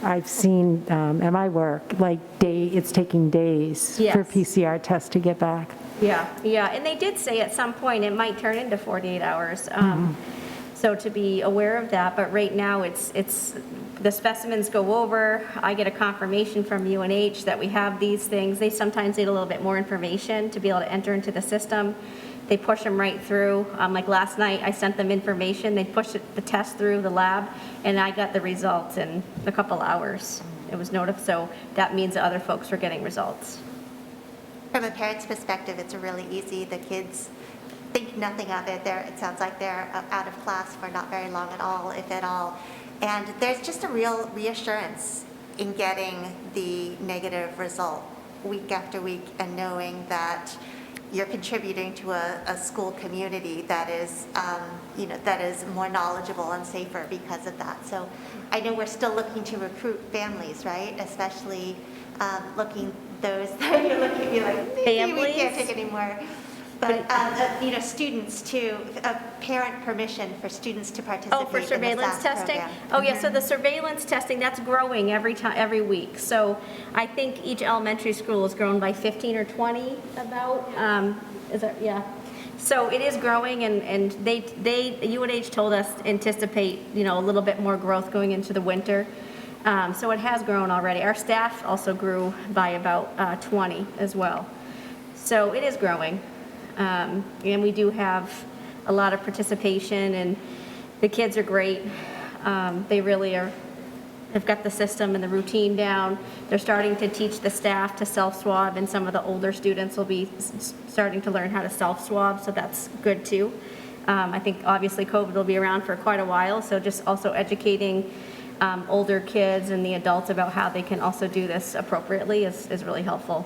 I've seen at my work, it's taking days Yes. for PCR tests to get back. Yeah, and they did say at some point it might turn into 48 hours. So to be aware of that, but right now it's the specimens go over, I get a confirmation from UNH that we have these things. They sometimes need a little bit more information to be able to enter into the system. They push them right through. Like last night, I sent them information. They pushed the test through the lab, and I got the results in a couple hours. It was notified, so that means that other folks were getting results. From a parent's perspective, it's really easy. The kids think nothing of it. It sounds like they're out of class for not very long at all, if at all. And there's just a real reassurance in getting the negative result week after week and knowing that you're contributing to a school community that is, that is more knowledgeable and safer because of that. So I know we're still looking to recruit families, right? Especially looking those that you're looking at, you're like, maybe we can't take any more. But, students too, parent permission for students to participate Oh, for in the surveillance SAS testing? program. Oh, yeah, so the surveillance testing, that's growing every week. So I think each elementary school is grown by 15 or 20 about, yeah. So it is growing, and UNH told us to anticipate, a little bit more growth going into the winter. So it has grown already. Our staff also grew by about 20 as well. So it is growing. And we do have a lot of participation, and the kids are great. They really are, they've got the system and the routine down. They're starting to teach the staff to self-swab, and some of the older students will be starting to learn how to self-swab, so that's good too. I think obviously COVID will be around for quite a while, so just also educating older kids and the adults about how they can also do this appropriately is really helpful.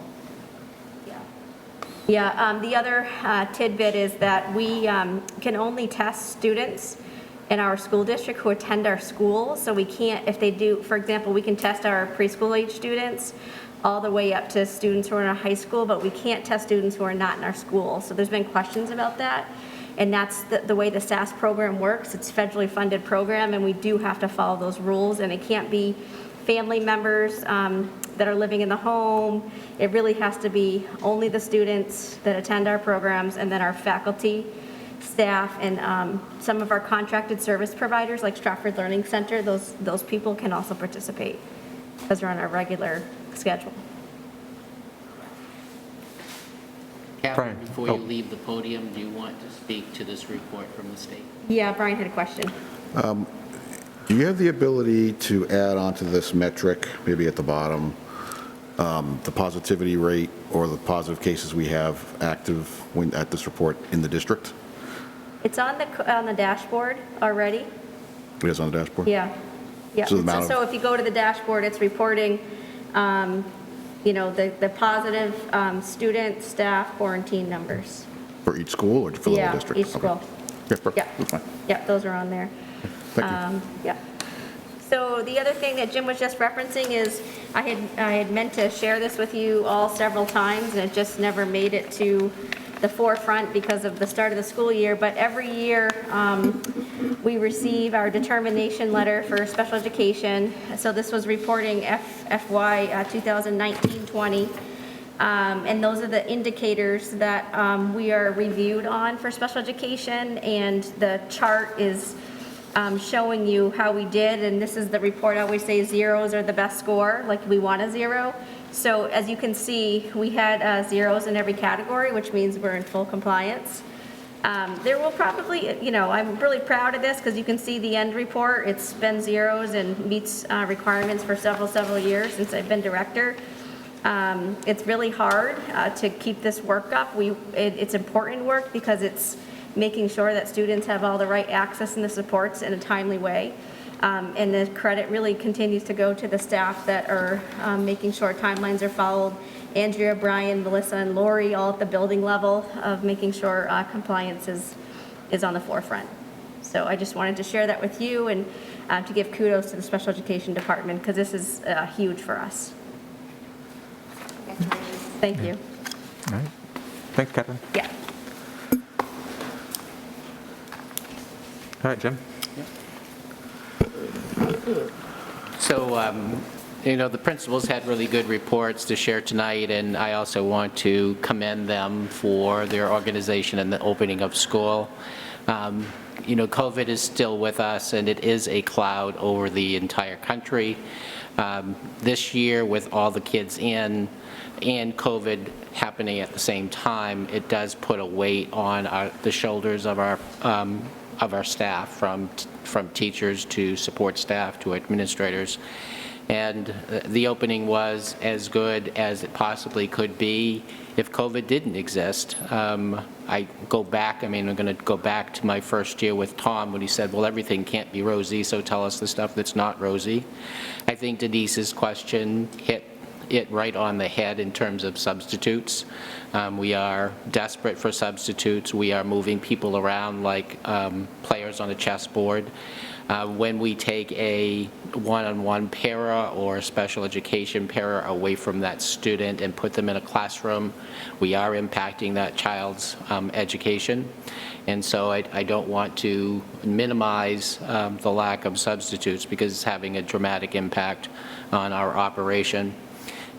Yeah, the other tidbit is that we can only test students in our school district who attend our school. So we can't, if they do, for example, we can test our preschool age students all the way up to students who are in our high school, but we can't test students who are not in our school. So there's been questions about that. And that's the way the SAS program works. It's a federally funded program, and we do have to follow those rules. And it can't be family members that are living in the home. It really has to be only the students that attend our programs, and then our faculty, staff, and some of our contracted service providers like Stratford Learning Center. Those people can also participate because they're on our regular schedule. Catherine, Brian. before you leave the podium, do you want to speak to this report from the state? Yeah, Brian had a question. Do you have the ability to add onto this metric, maybe at the bottom, the positivity rate or the positive cases we have active at this report in the district? It's on the dashboard already. It is on the dashboard? Yeah. So the amount So if you go to the dashboard, it's reporting, the positive student, staff, quarantine numbers. For each school or for the whole district? Yeah, each school. Okay, perfect. Yeah. That's fine. Yeah, those are on there. Thank you. Yeah. So the other thing that Jim was just referencing is I had meant to share this with you all several times, and it just never made it to the forefront because of the start of the school year. But every year we receive our determination letter for special education. So this was reporting FY 2019-20. And those are the indicators that we are reviewed on for special education, and the chart is showing you how we did, and this is the report. I always say zeros are the best score, like we want a 0. So as you can see, we had zeros in every category, which means we're in full compliance. There will probably, I'm really proud of this because you can see the end report. It's been zeros and meets requirements for several years since I've been director. It's really hard to keep this work up. It's important work because it's making sure that students have all the right access and the supports in a timely way. And the credit really continues to go to the staff that are making sure timelines are followed. Andrea, Brian, Melissa, and Lori, all at the building level of making sure compliance is on the forefront. So I just wanted to share that with you and to give kudos to the special education department, because this is huge for us. Congratulations. Thank you. All right. Thanks, Catherine. Yeah. All right, Jim. So, the principals had really good reports to share tonight, and I also want to commend them for their organization and the opening of school. COVID is still with us, and it is a cloud over the entire country. This year, with all the kids in and COVID happening at the same time, it does put a weight on the shoulders of our staff, from teachers to support staff to administrators. And the opening was as good as it possibly could be if COVID didn't exist. I'm going to go back to my first year with Tom when he said, well, everything can't be rosy, so tell us the stuff that's not rosy. I think Denise's question hit it right on the head in terms of substitutes. We are desperate for substitutes. We are moving people around like players on a chessboard. When we take a one-on-one para or a special education para away from that student and put them in a classroom, we are impacting that child's education. And so I don't want to minimize the lack of substitutes, because it's having a dramatic impact on our operation.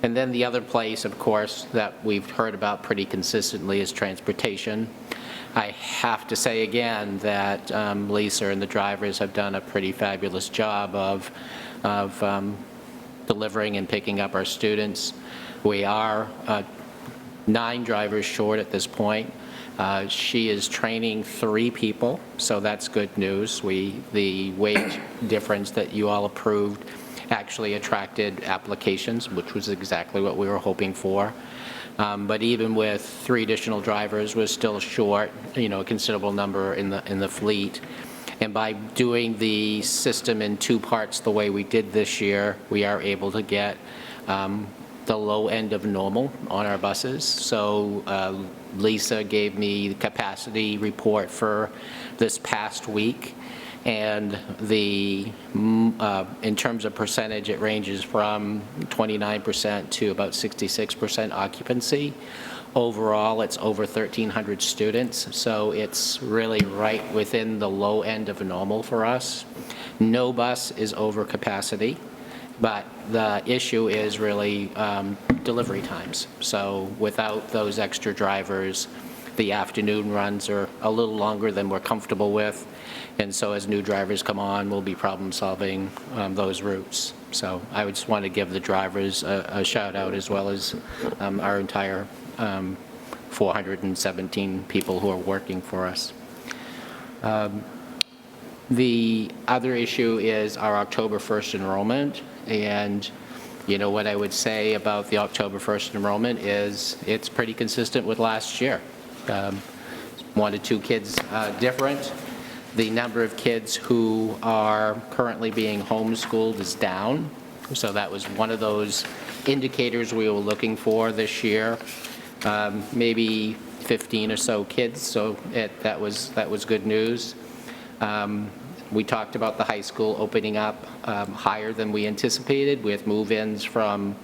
And then the other place, of course, that we've heard about pretty consistently is transportation. I have to say again that Lisa and the drivers have done a pretty fabulous job of delivering and picking up our students. We are 9 drivers short at this point. She is training 3 people, so that's good news. The wage difference that you all approved actually attracted applications, which was exactly what we were hoping for. But even with 3 additional drivers, we're still short, a considerable number in the fleet. And by doing the system in 2 parts the way we did this year, we are able to get the low end of normal on our buses. So Lisa gave me the capacity report for this past week. And in terms of percentage, it ranges from 29% to about 66% occupancy. Overall, it's over 1,300 students, so it's really right within the low end of normal for us. No bus is over capacity, but the issue is really delivery times. So without those extra drivers, the afternoon runs are a little longer than we're comfortable with. And so as new drivers come on, we'll be problem solving those routes. So I would just want to give the drivers a shout out, as well as our entire 417 people who are working for us. The other issue is our October 1st enrollment. And what I would say about the October 1st enrollment is it's pretty consistent with last year. 1 to 2 kids different. The number of kids who are currently being homeschooled is down. So that was one of those indicators we were looking for this year. Maybe 15 or so kids, so that was good news. We talked about the high school opening up higher than we anticipated, with move-ins from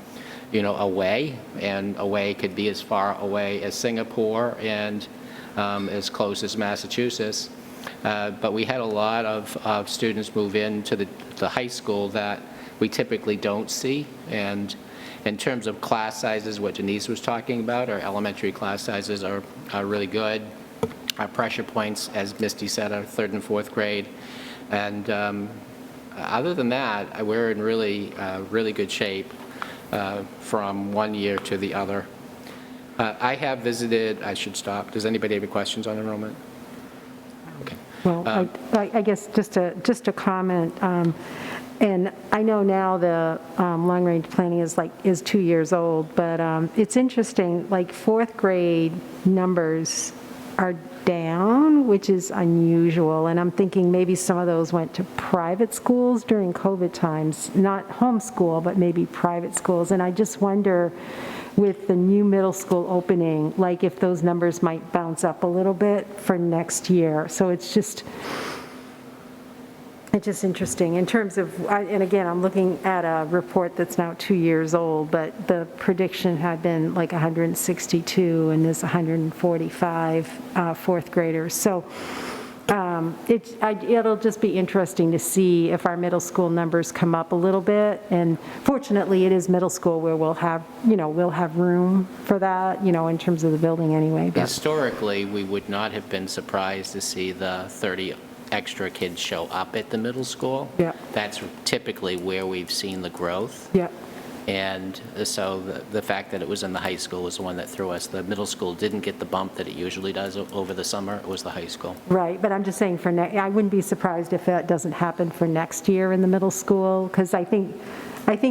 away, and away could be as far away as Singapore and as close as Massachusetts. But we had a lot of students move into the high school that we typically don't see. And in terms of class sizes, what Denise was talking about, our elementary class sizes are really good. Our pressure points, as Misty said, are 3rd and 4th grade. And other than that, we're in really good shape from one year to the other. I have visited, I should stop. Does anybody have any questions on enrollment? Okay. Well, I guess just a comment, and I know now the long-range planning is 2 years old, but it's interesting, like 4th grade numbers are down, which is unusual. And I'm thinking maybe some of those went to private schools during COVID times, not homeschool, but maybe private schools. And I just wonder, with the new middle school opening, like if those numbers might bounce up a little bit for next year. So it's just interesting in terms of, and again, I'm looking at a report that's now 2 years old, but the prediction had been like 162 and there's 145 fourth graders. So it'll just be interesting to see if our middle school numbers come up a little bit. And fortunately, it is middle school where we'll have room for that, in terms of the building anyway. But Historically, we would not have been surprised to see the 30 extra kids show up at the middle school. Yeah. That's typically where we've seen the growth. Yeah. And so the fact that it was in the high school was the one that threw us. The middle school didn't get the bump that it usually does over the summer. It was the high school. Right, but I'm just saying I wouldn't be surprised if that doesn't happen for next year in the middle school, because I think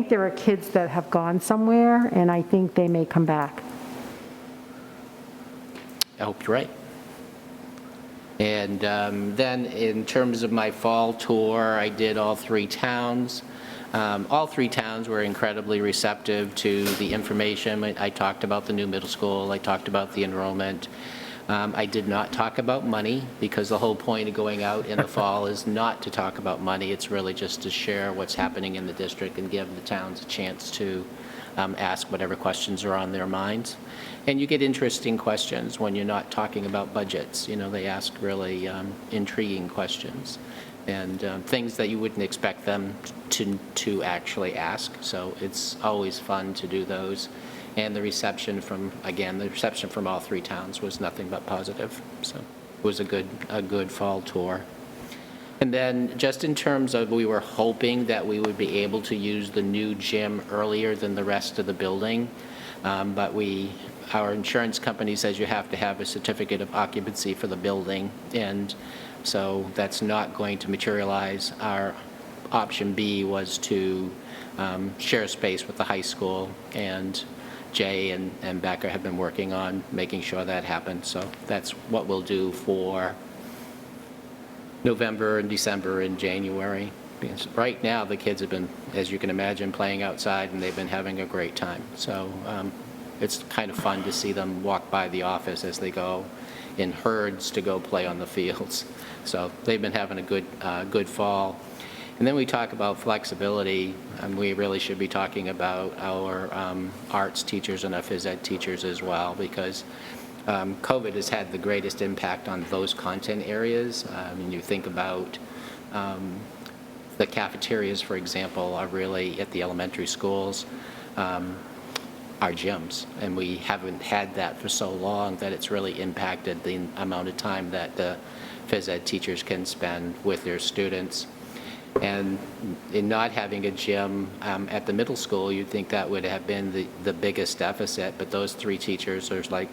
there are kids that have gone somewhere, and I think they may come back. I hope you're right. And then in terms of my fall tour, I did all 3 towns. All 3 towns were incredibly receptive to the information. I talked about the new middle school. I talked about the enrollment. I did not talk about money, because the whole point of going out in the fall is not to talk about money. It's really just to share what's happening in the district and give the towns a chance to ask whatever questions are on their minds. And you get interesting questions when you're not talking about budgets. They ask really intriguing questions and things that you wouldn't expect them to actually ask. So it's always fun to do those. And the reception from all 3 towns was nothing but positive. So it was a good fall tour. And then just in terms of, we were hoping that we would be able to use the new gym earlier than the rest of the building, but our insurance company says you have to have a certificate of occupancy for the building, and so that's not going to materialize. Our option B was to share space with the high school, and Jay and Becca have been working on making sure that happens. So that's what we'll do for November and December and January. Because right now, the kids have been, as you can imagine, playing outside, and they've been having a great time. So it's kind of fun to see them walk by the office as they go in herds to go play on the fields. So they've been having a good fall. And then we talk about flexibility, and we really should be talking about our arts teachers and our phys ed teachers as well, because COVID has had the greatest impact on those content areas. When you think about the cafeterias, for example, are really at the elementary schools, our gyms, and we haven't had that for so long that it's really impacted the amount of time that the phys ed teachers can spend with their students. And in not having a gym at the middle school, you'd think that would have been the biggest deficit, but those 3 teachers are like,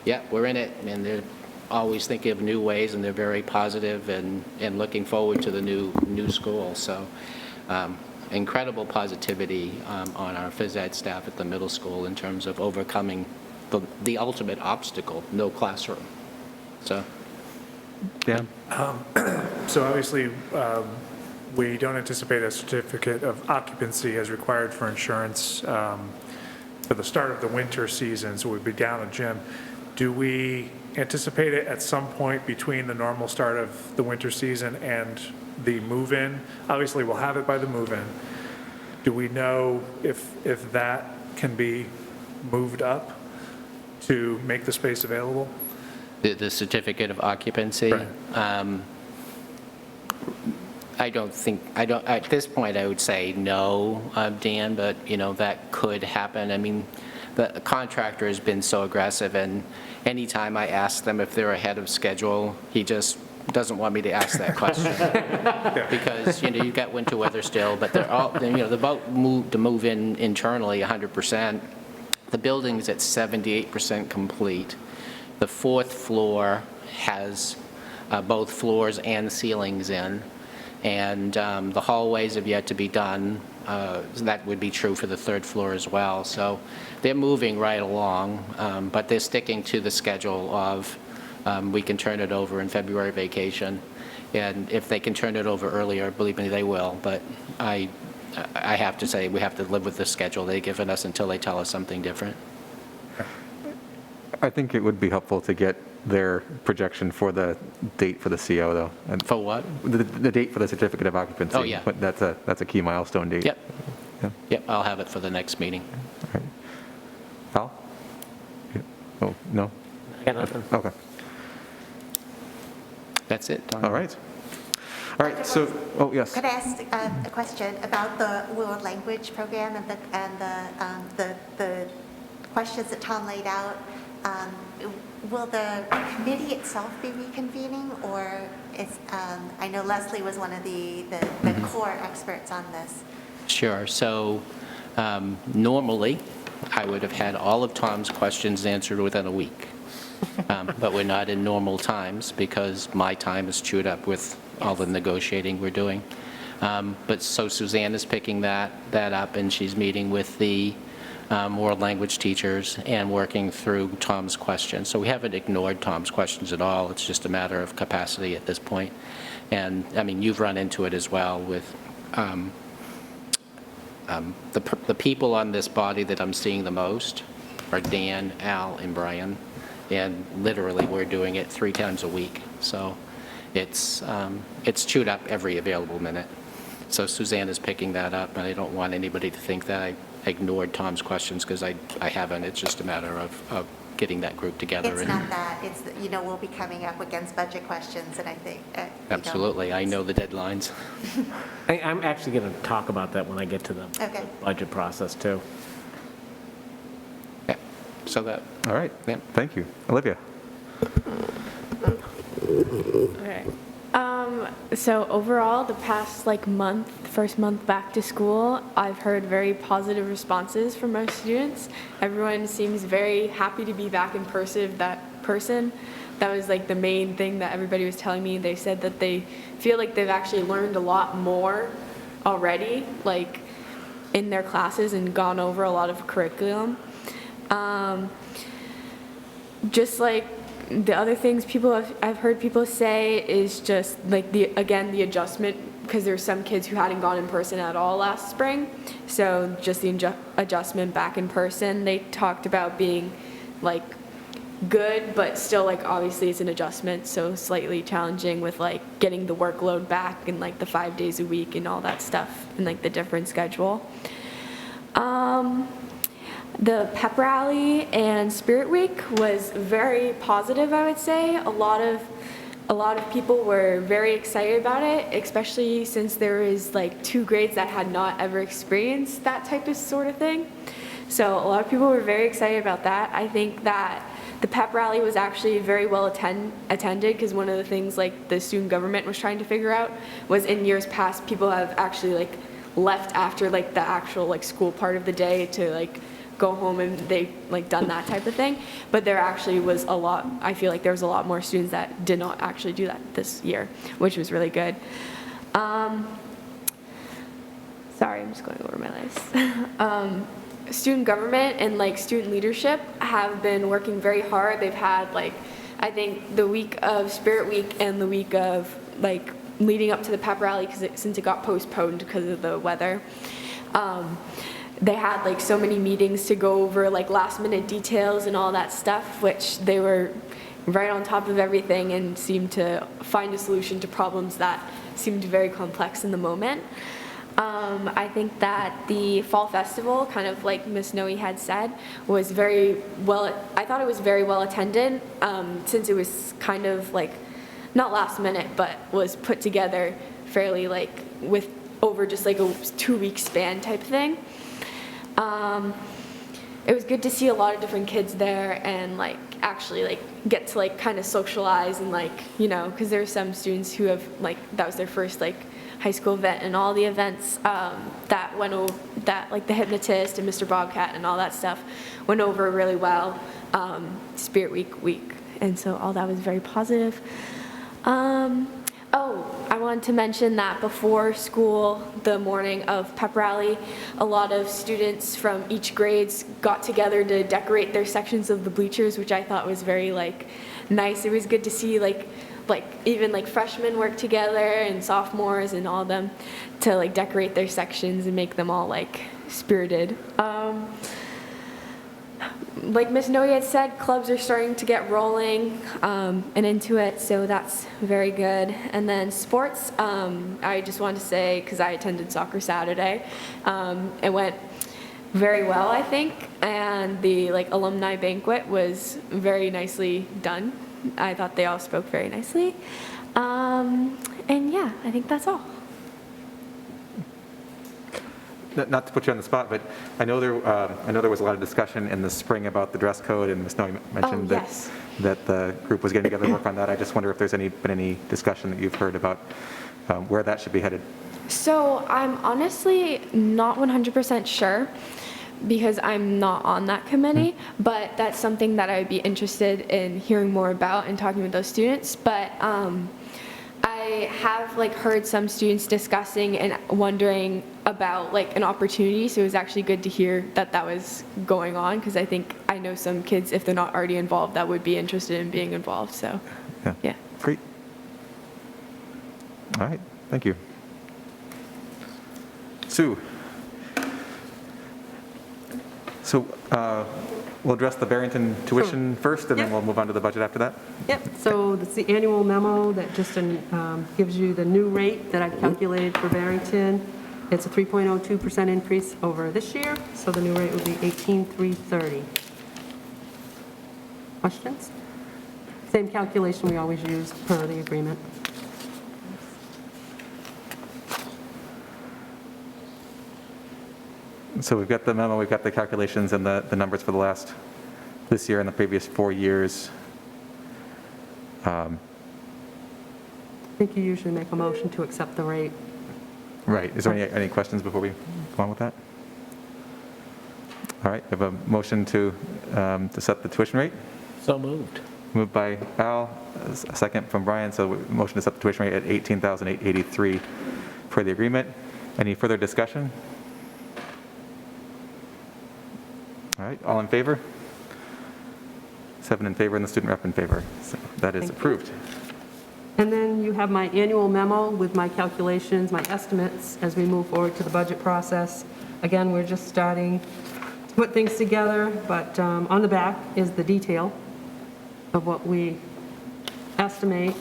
yeah, we're in it, and they're always thinking of new ways, and they're very positive and looking forward to the new school. So incredible positivity on our phys ed staff at the middle school in terms of overcoming the ultimate obstacle, no classroom. So, Dan? So obviously, we don't anticipate a certificate of occupancy as required for insurance for the start of the winter season, so we'd be down a gym. Do we anticipate it at some point between the normal start of the winter season and the move-in? Obviously, we'll have it by the move-in. Do we know if that can be moved up to make the space available? The certificate of occupancy? Right. At this point, I would say no, Dan, but, that could happen. I mean, the contractor has been so aggressive, and anytime I ask them if they're ahead of schedule, he just doesn't want me to ask that question. Because, you've got winter weather still, but they're all, the boat moved to move in internally 100%. The building's at 78% complete. The 4th floor has both floors and ceilings in. And the hallways have yet to be done. That would be true for the 3rd floor as well. So they're moving right along, but they're sticking to the schedule of we can turn it over in February vacation. And if they can turn it over earlier, believe me, they will. But I have to say, we have to live with the schedule they've given us until they tell us something different. I think it would be helpful to get their projection for the date for the CO, though. And For what? the date for the certificate of occupancy. Oh, yeah. But that's a key milestone date. Yep. Yeah. Yep, I'll have it for the next meeting. All right. Al? Yeah. Oh, no? I got nothing. Okay. That's it. Don. All right. All right, so, oh, yes. Could I ask a question about the world language program and the questions that Tom laid out? Will the committee itself be reconvening, or is, I know Leslie was one of the core experts on this. Sure. So normally, I would have had all of Tom's questions answered within a week. But we're not in normal times because my time is chewed up with all the negotiating we're doing. But so Suzanne is picking that up, and she's meeting with the world language teachers and working through Tom's questions. So we haven't ignored Tom's questions at all. It's just a matter of capacity at this point. And, I mean, you've run into it as well with the people on this body that I'm seeing the most are Dan, Al, and Brian. And literally, we're doing it 3 times a week. So it's chewed up every available minute. So Suzanne is picking that up, and I don't want anybody to think that I ignored Tom's questions, because I haven't. It's just a matter of getting that group together. It's not that. It's, we'll be coming up against budget questions, and I think. Absolutely. I know the deadlines. I'm actually going to talk about that when I get to the Okay. budget process, too. Yeah. So that. All right. Yeah. Thank you. Olivia? Okay. So overall, the past first month back to school, I've heard very positive responses from most students. Everyone seems very happy to be back in person. That was like the main thing that everybody was telling me. They said that they feel like they've actually learned a lot more already, like in their classes, and gone over a lot of curriculum. Just like the other things I've heard people say is just like the adjustment, because there's some kids who hadn't gone in person at all last spring. So just the adjustment back in person, they talked about being like good, but still like obviously it's an adjustment, so slightly challenging with like getting the workload back and like the 5 days a week and all that stuff and like the different schedule. The pep rally and Spirit Week was very positive, I would say. A lot of people were very excited about it, especially since there was like 2 grades that had not ever experienced that type of sort of thing. So a lot of people were very excited about that. I think that the pep rally was actually very well attended, because one of the things like the student government was trying to figure out was in years past people have actually like left after like the actual like school part of the day to like go home, and they like done that type of thing. But there actually was I feel like there was a lot more students that did not actually do that this year, which was really good. Sorry, I'm just going over my list. Student government and like student leadership have been working very hard. They've had like, I think the week of Spirit Week and the week of like leading up to the pep rally, since it got postponed because of the weather, they had like so many meetings to go over like last minute details and all that stuff, which they were right on top of everything and seemed to find a solution to problems that seemed very complex in the moment. I think that the fall festival, kind of like Ms. Noe had said, was very well, I thought it was very well attended, since it was kind of like, not last minute, but was put together fairly like with over just like a 2-week span type thing. It was good to see a lot of different kids there and like actually like get to like kind of socialize and like, because there's some students who have like, that was their first like high school event, and all the events that went over, that like the hypnotist and Mr. Bobcat and all that stuff went over really well, Spirit Week, and so all that was very positive. Oh, I wanted to mention that before school, the morning of pep rally, a lot of students from each grades got together to decorate their sections of the bleachers, which I thought was very nice. It was good to see even freshmen work together and sophomores and all of them to decorate their sections and make them all spirited. Like Ms. Noe had said, clubs are starting to get rolling and into it, so that's very good. And then sports, I just wanted to say, because I attended soccer Saturday, it went very well, I think, and the alumni banquet was very nicely done. I thought they all spoke very nicely. And yeah, I think that's all. Not to put you on the spot, but I know there was a lot of discussion in the spring about the dress code, and Ms. Noe mentioned yes. that the group was getting together to work on that. I just wonder if there's been any discussion that you've heard about where that should be headed. So I'm honestly not 100% sure because I'm not on that committee, but that's something that I'd be interested in hearing more about and talking with those students. But I have heard some students discussing and wondering about an opportunity, so it was actually good to hear that was going on, because I know some kids, if they're not already involved, that would be interested in being involved. So yeah. Great. All right, thank you. Sue. So we'll address the Barrington tuition first, and then we'll move on to the budget after that. Yep, so it's the annual memo that just gives you the new rate that I've calculated for Barrington. It's a 3.02% increase over this year, so the new rate would be 18,330. Questions? Same calculation we always use per the agreement. So we've got the memo, we've got the calculations and the numbers for this year and the previous 4 years. I think you usually make a motion to accept the rate. Right. Is there any questions before we go on with that? All right. We have a motion to set the tuition rate. So moved. Moved by Al, a second from Brian. So motion to set the tuition rate at $18,883 for the agreement. Any further discussion? All right. All in favor? 7 in favor and the student rep in favor. So that is approved. And then you have my annual memo with my calculations, my estimates as we move forward to the budget process. Again, we're just starting to put things together, but on the back is the detail of what we estimate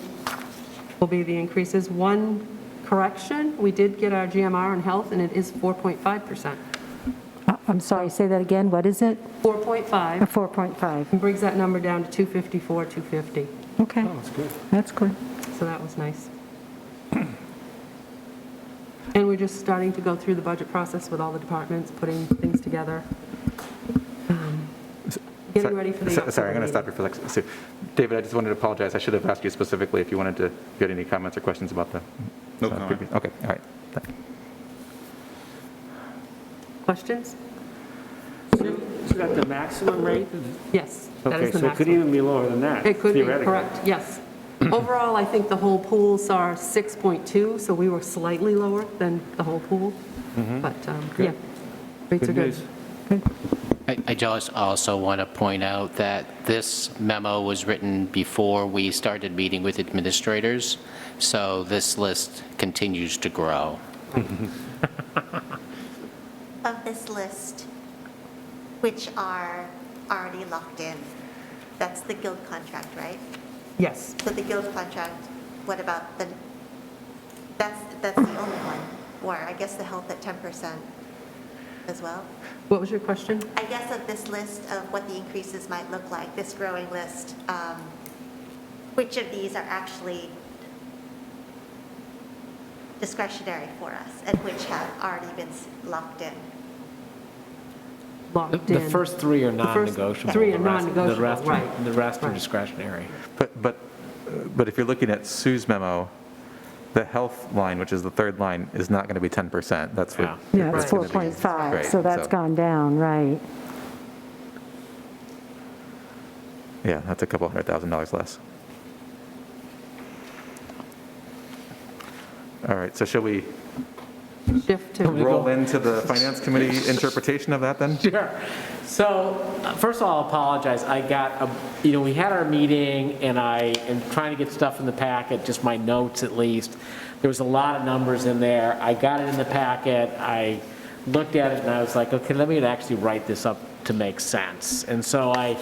will be the increases. One correction, we did get our GMR in health, and it is 4.5%. I'm sorry, say that again. What is it? 4.5. 4.5. And brings that number down to 254, 250. Okay. Oh, that's good. That's good. So that was nice. And we're just starting to go through the budget process with all the departments, putting things together. Getting ready for the... Sorry, I'm going to stop you for a second. So, David, I just wanted to apologize. I should have asked you specifically if you wanted to get any comments or questions about the... No comment. Okay, all right. Questions? Is that the maximum rate? Yes, that Okay, is the so it could maximum. even be lower than that, It could be, theoretically. correct, yes. Overall, I think the whole pool saw 6.2, so we were slightly lower than the whole pool. But, yeah, rates are Good good. news. I just also want to point out that this memo was written before we started meeting with administrators, so this list continues to grow. Of this list, which are already locked in, that's the guild contract, right? Yes. So the guild contract, what about that's the only one, or I guess the health at 10% as well? What was your question? I guess of this list of what the increases might look like, this growing list, which of these are actually discretionary for us and which have already been locked in? Locked The in. first 3 are The first non-negotiable. 3 are The rest- non-negotiable, right. The rest are Right. discretionary. But if you're looking at Sue's memo, the health line, which is the third line, is not going to be 10%. That's what. Yeah, it's that's gonna be- 4.5, right, so that's gone down, right. Yeah, that's a couple $100,000 less. All right, so shall we Shift to, roll into the Finance Committee interpretation of that then? Sure. So, first of all, I'll apologize. I got, we had our meeting, and I am trying to get stuff in the packet, just my notes at least. There was a lot of numbers in there. I got it in the packet. I looked at it, and I was like, okay, let me actually write this up to make sense. And so I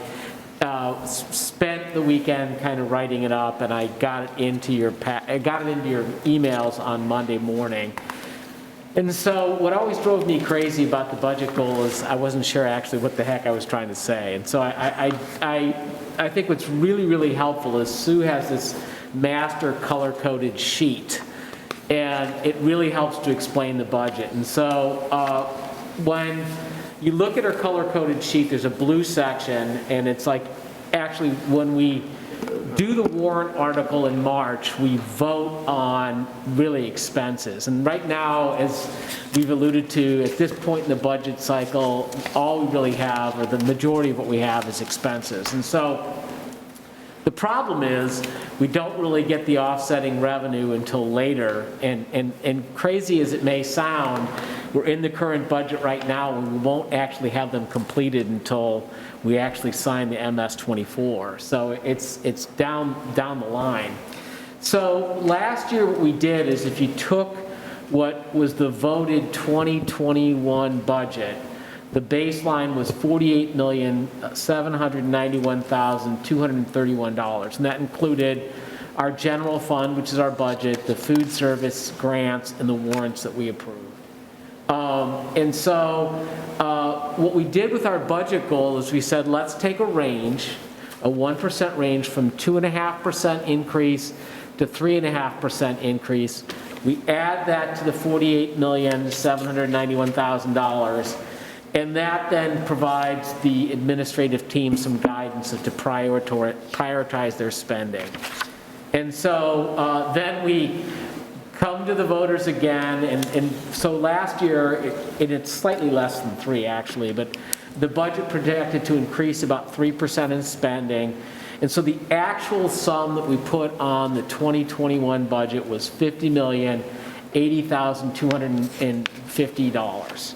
spent the weekend kind of writing it up, and I got it into your emails on Monday morning. And so what always drove me crazy about the budget goal is I wasn't sure actually what the heck I was trying to say. And so I think what's really, really helpful is Sue has this master color-coded sheet, and it really helps to explain the budget. And so when you look at her color-coded sheet, there's a blue section, and it's like, actually, when we do the warrant article in March, we vote on really expenses. And right now, as we've alluded to, at this point in the budget cycle, all we really have, or the majority of what we have, is expenses. And so the problem is we don't really get the offsetting revenue until later. And crazy as it may sound, we're in the current budget right now, and we won't actually have them completed until we actually sign the MS-24. So it's down the line. So last year what we did is if you took what was the voted 2021 budget, the baseline was $48,791,231, and that included our general fund, which is our budget, the food service grants, and the warrants that we approved. And so what we did with our budget goal is we said, let's take a range, a 1% range from 2.5% increase to 3.5% increase. We add that to the $48,791,000, and that then provides the administrative team some guidance to prioritize their spending. And so then we come to the voters again, and so last year, it's slightly less than 3 actually, but the budget projected to increase about 3% in spending. And so the actual sum that we put on the 2021 budget was $50,080,250.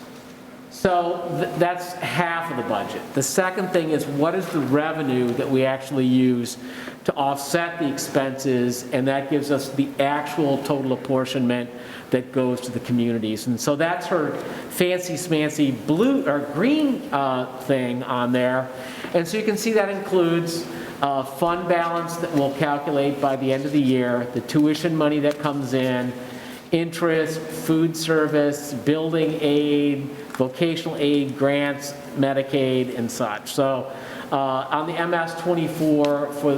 So that's half of the budget. The second thing is, what is the revenue that we actually use to offset the expenses, and that gives us the actual total apportionment that goes to the communities. And so that's her fancy smancy blue or green thing on there. And so you can see that includes fund balance that we'll calculate by the end of the year, the tuition money that comes in, interest, food service, building aid, vocational aid, grants, Medicaid, and such. So on the MS-24 for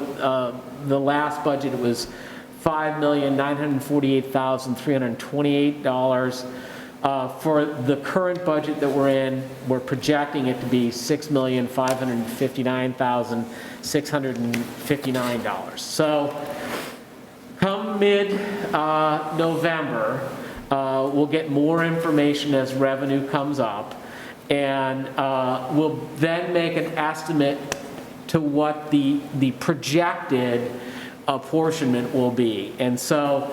the last budget, it was $5,948,328. For the current budget that we're in, we're projecting it to be $6,559,659. So come mid-November, we'll get more information as revenue comes up, and we'll then make an estimate to what the projected apportionment will be. And so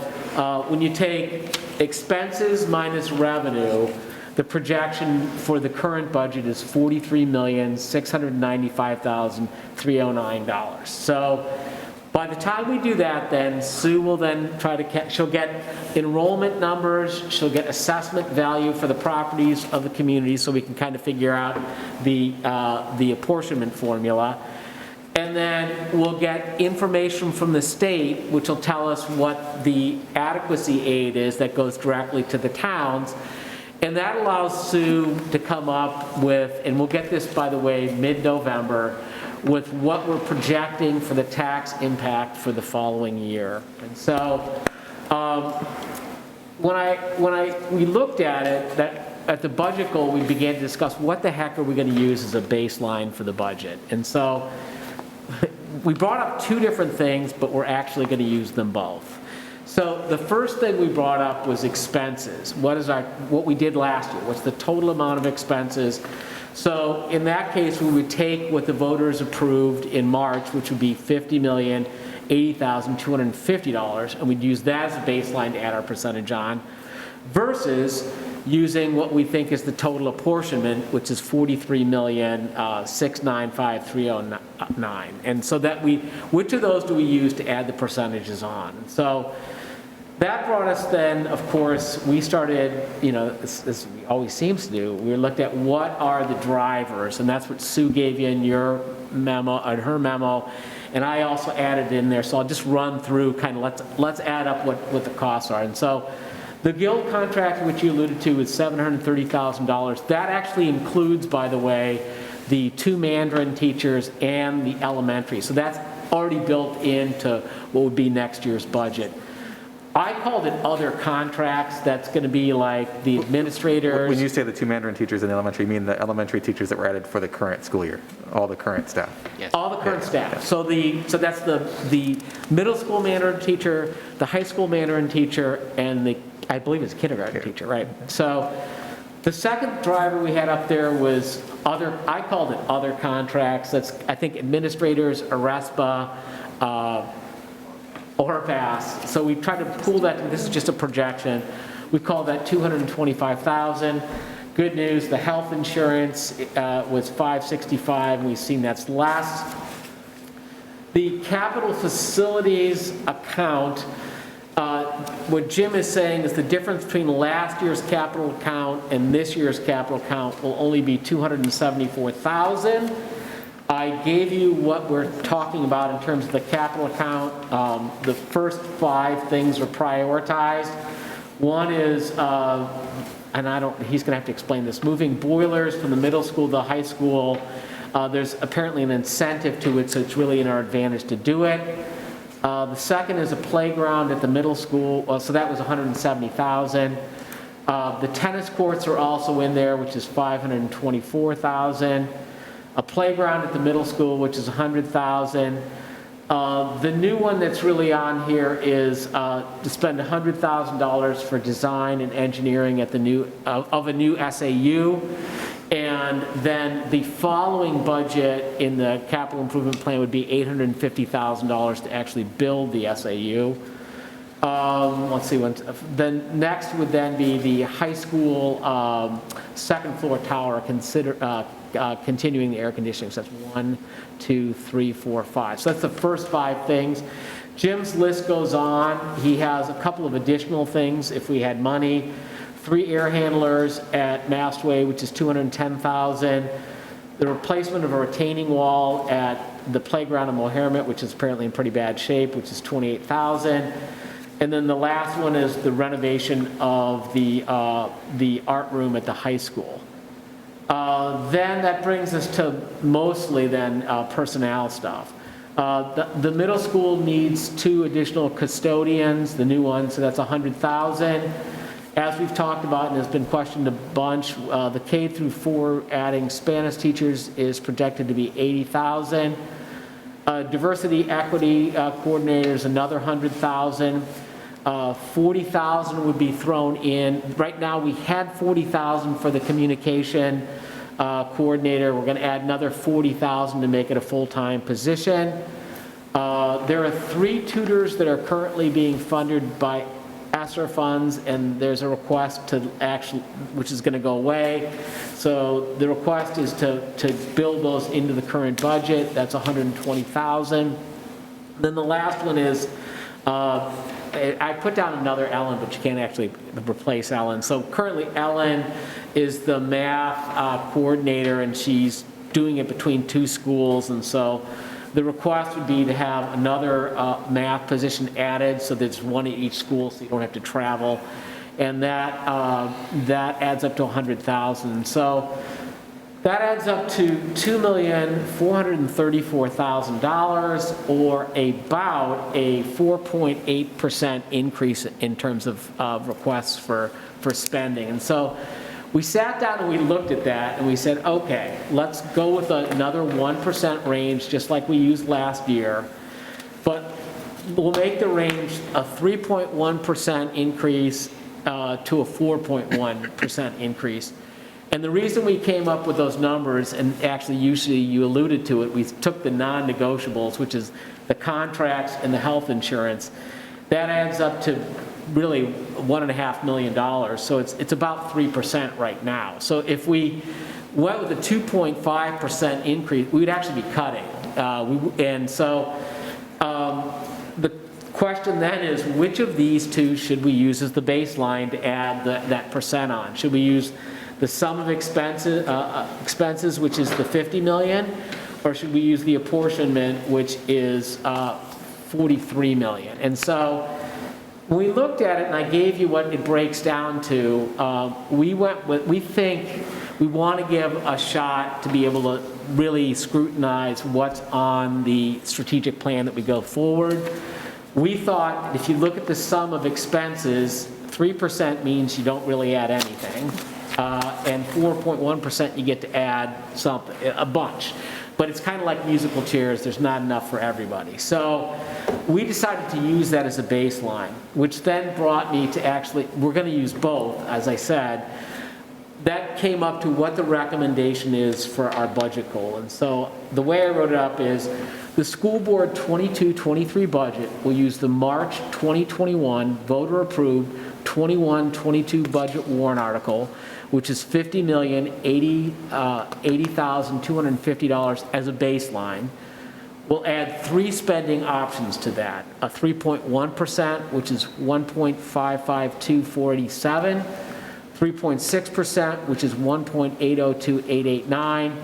when you take expenses minus revenue, the projection for the current budget is $43,695,309. So by the time we do that, then Sue will then try to, she'll get enrollment numbers, she'll get assessment value for the properties of the community, so we can kind of figure out the apportionment formula. And then we'll get information from the state, which will tell us what the adequacy aid is that goes directly to the towns. And that allows Sue to come up with, and we'll get this, by the way, mid-November, with what we're projecting for the tax impact for the following year. And so we looked at it, at the budget goal, we began to discuss what the heck are we going to use as a baseline for the budget. And so we brought up 2 different things, but we're actually going to use them both. So the first thing we brought up was expenses. What we did last year? What's the total amount of expenses? So in that case, we would take what the voters approved in March, which would be $50,800,000, $80,250, and we'd use that as a baseline to add our percentage on, versus using what we think is the total apportionment, which is $43,695,309. And so that which of those do we use to add the percentages on? So that brought us then, of course, we started, as we always seems to do, we looked at what are the drivers, and that's what Sue gave you in your memo, or her memo, and I also added in there, so I'll just run through, kind of let's add up what the costs are. And so the guild contract, which you alluded to, is $730,000. That actually includes, by the way, the 2 Mandarin teachers and the elementary. So that's already built into what would be next year's budget. I called it other contracts. That's going to be like the administrators. When you say the 2 Mandarin teachers in the elementary, you mean the elementary teachers that were added for the current school year, all the current staff? Yes. All the current staff. So that's the middle school Mandarin teacher, the high school Mandarin teacher, and I believe it's kindergarten teacher, right? So the second driver we had up there was other, I called it other contracts. That's, I think, administrators, ARESPA, ORPAS. So we tried to pool that, this is just a projection. We call that $225,000. Good news, the health insurance was $565, and we've seen that's less. The capital facilities account, what Jim is saying is the difference between last year's capital account and this year's capital account will only be $274,000. I gave you what we're talking about in terms of the capital account. The first 5 things are prioritized. One is, and he's going to have to explain this, moving boilers from the middle school to the high school. There's apparently an incentive to it, so it's really in our advantage to do it. The second is a playground at the middle school, so that was $170,000. The tennis courts are also in there, which is $524,000. A playground at the middle school, which is $100,000. The new one that's really on here is to spend $100,000 for design and engineering at of a new SAU. And then the following budget in the capital improvement plan would be $850,000 to actually build the SAU. Let's see, then next would then be the high school second floor tower, continuing the air conditioning. So that's 1, 2, 3, 4, 5. So that's the first 5 things. Jim's list goes on. He has a couple of additional things if we had money. 3 air handlers at Mastway, which is $210,000. The replacement of a retaining wall at the playground in Mohammed, which is apparently in pretty bad shape, which is $28,000. And then the last one is the renovation of the art room at the high school. Then that brings us to mostly then personnel stuff. The middle school needs 2 additional custodians, the new one, so that's $100,000. As we've talked about, and has been questioned a bunch, the K through 4 adding Spanish teachers is projected to be $80,000. Diversity equity coordinators, another $100,000. $40,000 would be thrown in. Right now we had $40,000 for the communication coordinator. We're going to add another $40,000 to make it a full-time position. There are 3 tutors that are currently being funded by ESSER funds, and there's a request to actually, which is going to go away. So the request is to build those into the current budget. That's $120,000. Then the last one is, I put down another Ellen, but you can't actually replace Ellen. So currently Ellen is the math coordinator, and she's doing it between 2 schools, and so the request would be to have another math position added, so there's 1 at each school, so you don't have to travel, and that adds up to $100,000. So that adds up to $2,434,000, or about a 4.8% increase in terms of requests for spending. And so we sat down and we looked at that and we said, okay, let's go with another 1% range, just like we used last year, but we'll make the range a 3.1% increase to a 4.1% increase. And the reason we came up with those numbers, and actually usually you alluded to it, we took the non-negotiables, which is the contracts, and the health insurance, that adds up to really $1.5 million. So it's about 3% right now. So if we went with a 2.5% increase, we'd actually be cutting. The question then is, which of these two should we use as the baseline to add that percent on? Should we use the sum of expenses, which is the 50 million, or should we use the apportionment, which is 43 million? And so when we looked at it, and I gave you what it breaks down to, we think we want to give a shot to be able to really scrutinize what's on the strategic plan that we go forward. We thought that if you look at the sum of expenses, 3% means you don't really add anything, and 4.1% you get to add something, a bunch. But it's kind of like musical chairs, there's not enough for everybody. So we decided to use that as a baseline, which then brought me to actually, we're going to use both, as I said. That came up to what the recommendation is for our budget goal. And so the way I wrote it up is the school board 22-23 budget will use the March 2021 voter approved 21-22 budget warrant article, which is $50,080,250 as a baseline. We'll add 3 spending options to that: a 3.1%, which is $1.552487, 3.6%, which is $1.802889,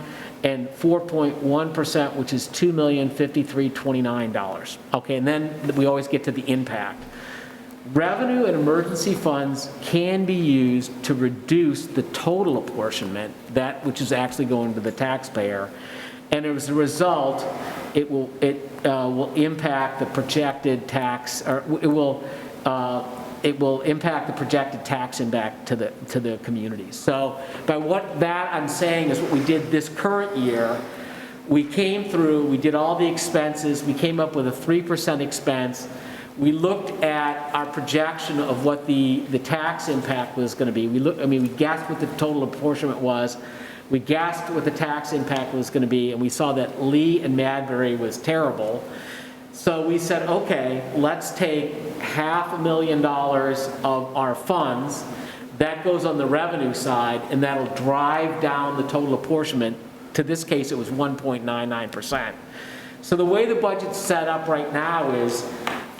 and 4.1%, which is $2,053,029. Okay, and then we always get to the impact. Revenue and emergency funds can be used to reduce the total apportionment, that which is actually going to the taxpayer, and as a result, it will impact the projected tax, or it will impact the projected tax impact to the communities. So by what that I'm saying is what we did this current year. We came through, we did all the expenses, we came up with a 3% expense. We looked at our projection of what the tax impact was going to be. We guessed what the total apportionment was. We guessed what the tax impact was going to be, and we saw that Lee and Madbury was terrible. So we said, okay, let's take $500,000 of our funds. That goes on the revenue side, and that'll drive down the total apportionment. To this case, it was 1.99%. So the way the budget's set up right now is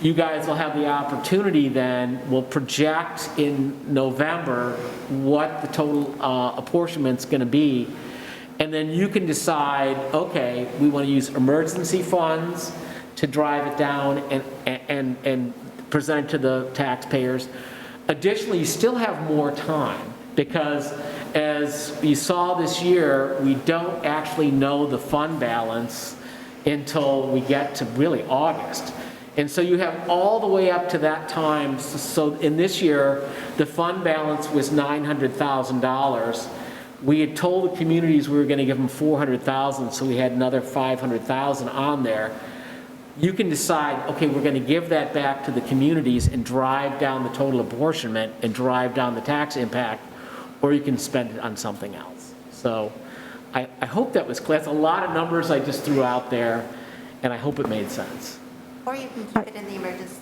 you guys will have the opportunity then, we'll project in November what the total apportionment's going to be, and then you can decide, okay, we want to use emergency funds to drive it down and present it to the taxpayers. Additionally, you still have more time, because as you saw this year, we don't actually know the fund balance until we get to really August. And so you have all the way up to that time. So in this year, the fund balance was $900,000. We had told the communities we were going to give them $400,000, so we had another $500,000 on there. You can decide, okay, we're going to give that back to the communities and drive down the total apportionment and drive down the tax impact, or you can spend it on something else. So I hope that was clear. That's a lot of numbers I just threw out there, and I hope it made sense. Or you can keep it in the emergency,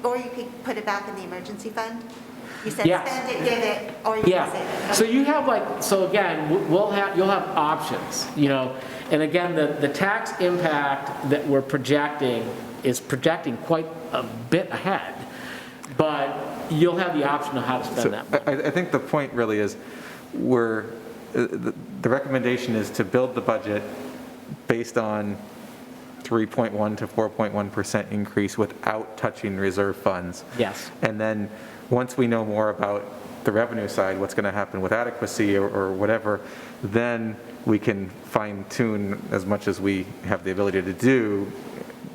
or you could put it back in the emergency fund? You said Yes. spend it, give it, or you can save it. So you have so again, you'll have options, and again, the tax impact that we're projecting is projecting quite a bit ahead, but you'll have the option of how to spend that money. I think the point really is the recommendation is to build the budget based on 3.1 to 4.1% increase without touching reserve funds. Yes. And then once we know more about the revenue side, what's going to happen with adequacy or whatever, then we can fine tune as much as we have the ability to do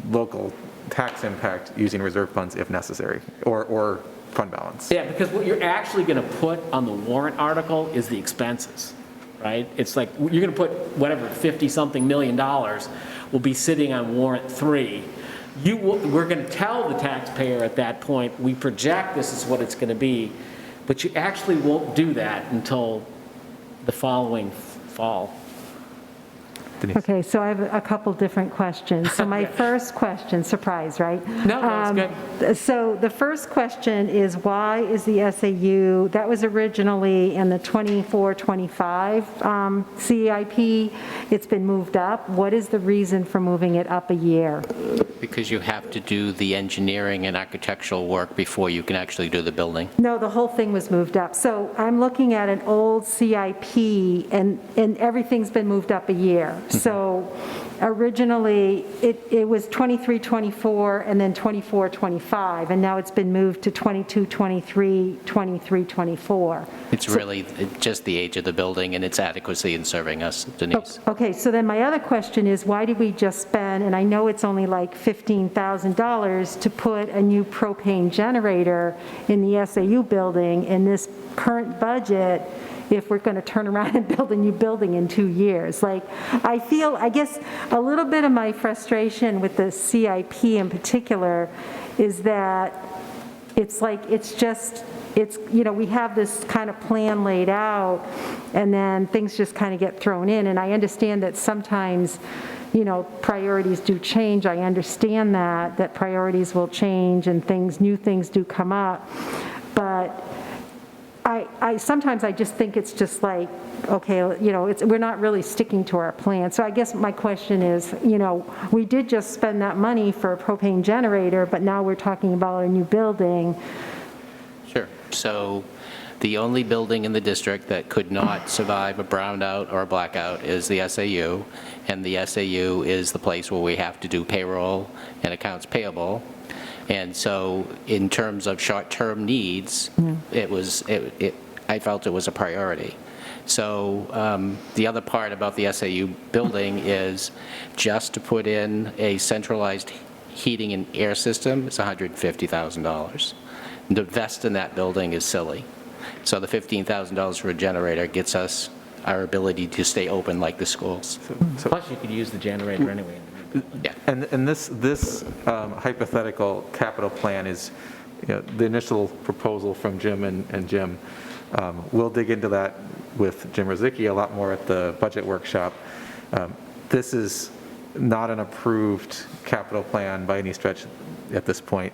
local tax impact using reserve funds if necessary, or fund balance. Yeah, because what you're actually going to put on the warrant article is the expenses, right? It's like you're going to put whatever, 50-something million dollars will be sitting on warrant 3. We're going to tell the taxpayer at that point, we project this is what it's going to be, but you actually won't do that until the following fall. Denise. Okay, so I have a couple different questions. So my first question, surprise, right? No, that's good. So the first question is, why is the SAU, that was originally in the 24-25 CIP, it's been moved up. What is the reason for moving it up a year? Because you have to do the engineering and architectural work before you can actually do the building. No, the whole thing was moved up. So I'm looking at an old CIP, and everything's been moved up a year. So originally, it was 23-24, and then 24-25, and now it's been moved to 22-23, 23-24. It's really just the age of the building and its adequacy in serving us, Denise. Okay, so then my other question is, why did we just spend, and I know it's only like $15,000 to put a new propane generator in the SAU building in this current budget, if we're going to turn around and build a new building in 2 years? Like, I guess a little bit of my frustration with the CIP in particular is that it's like, we have this kind of plan laid out, and then things just kind of get thrown in. And I understand that sometimes, priorities do change. I understand that priorities will change and new things do come up. But sometimes I just think it's just like, okay, we're not really sticking to our plan. So I guess my question is, we did just spend that money for a propane generator, but now we're talking about a new building. Sure. So the only building in the district that could not survive a brownout or a blackout is the SAU, and the SAU is the place where we have to do payroll and accounts payable. And so in terms of short-term needs, I felt it was a priority. So the other part about the SAU building is just to put in a centralized heating and air system is $150,000. To invest in that building is silly. So the $15,000 for a generator gets us our ability to stay open like the schools. Plus, you could use the generator anyway. Yeah. And this hypothetical capital plan is, the initial proposal from Jim and Jim. We'll dig into that with Jim Rozicki a lot more at the budget workshop. This is not an approved capital plan by any stretch at this point.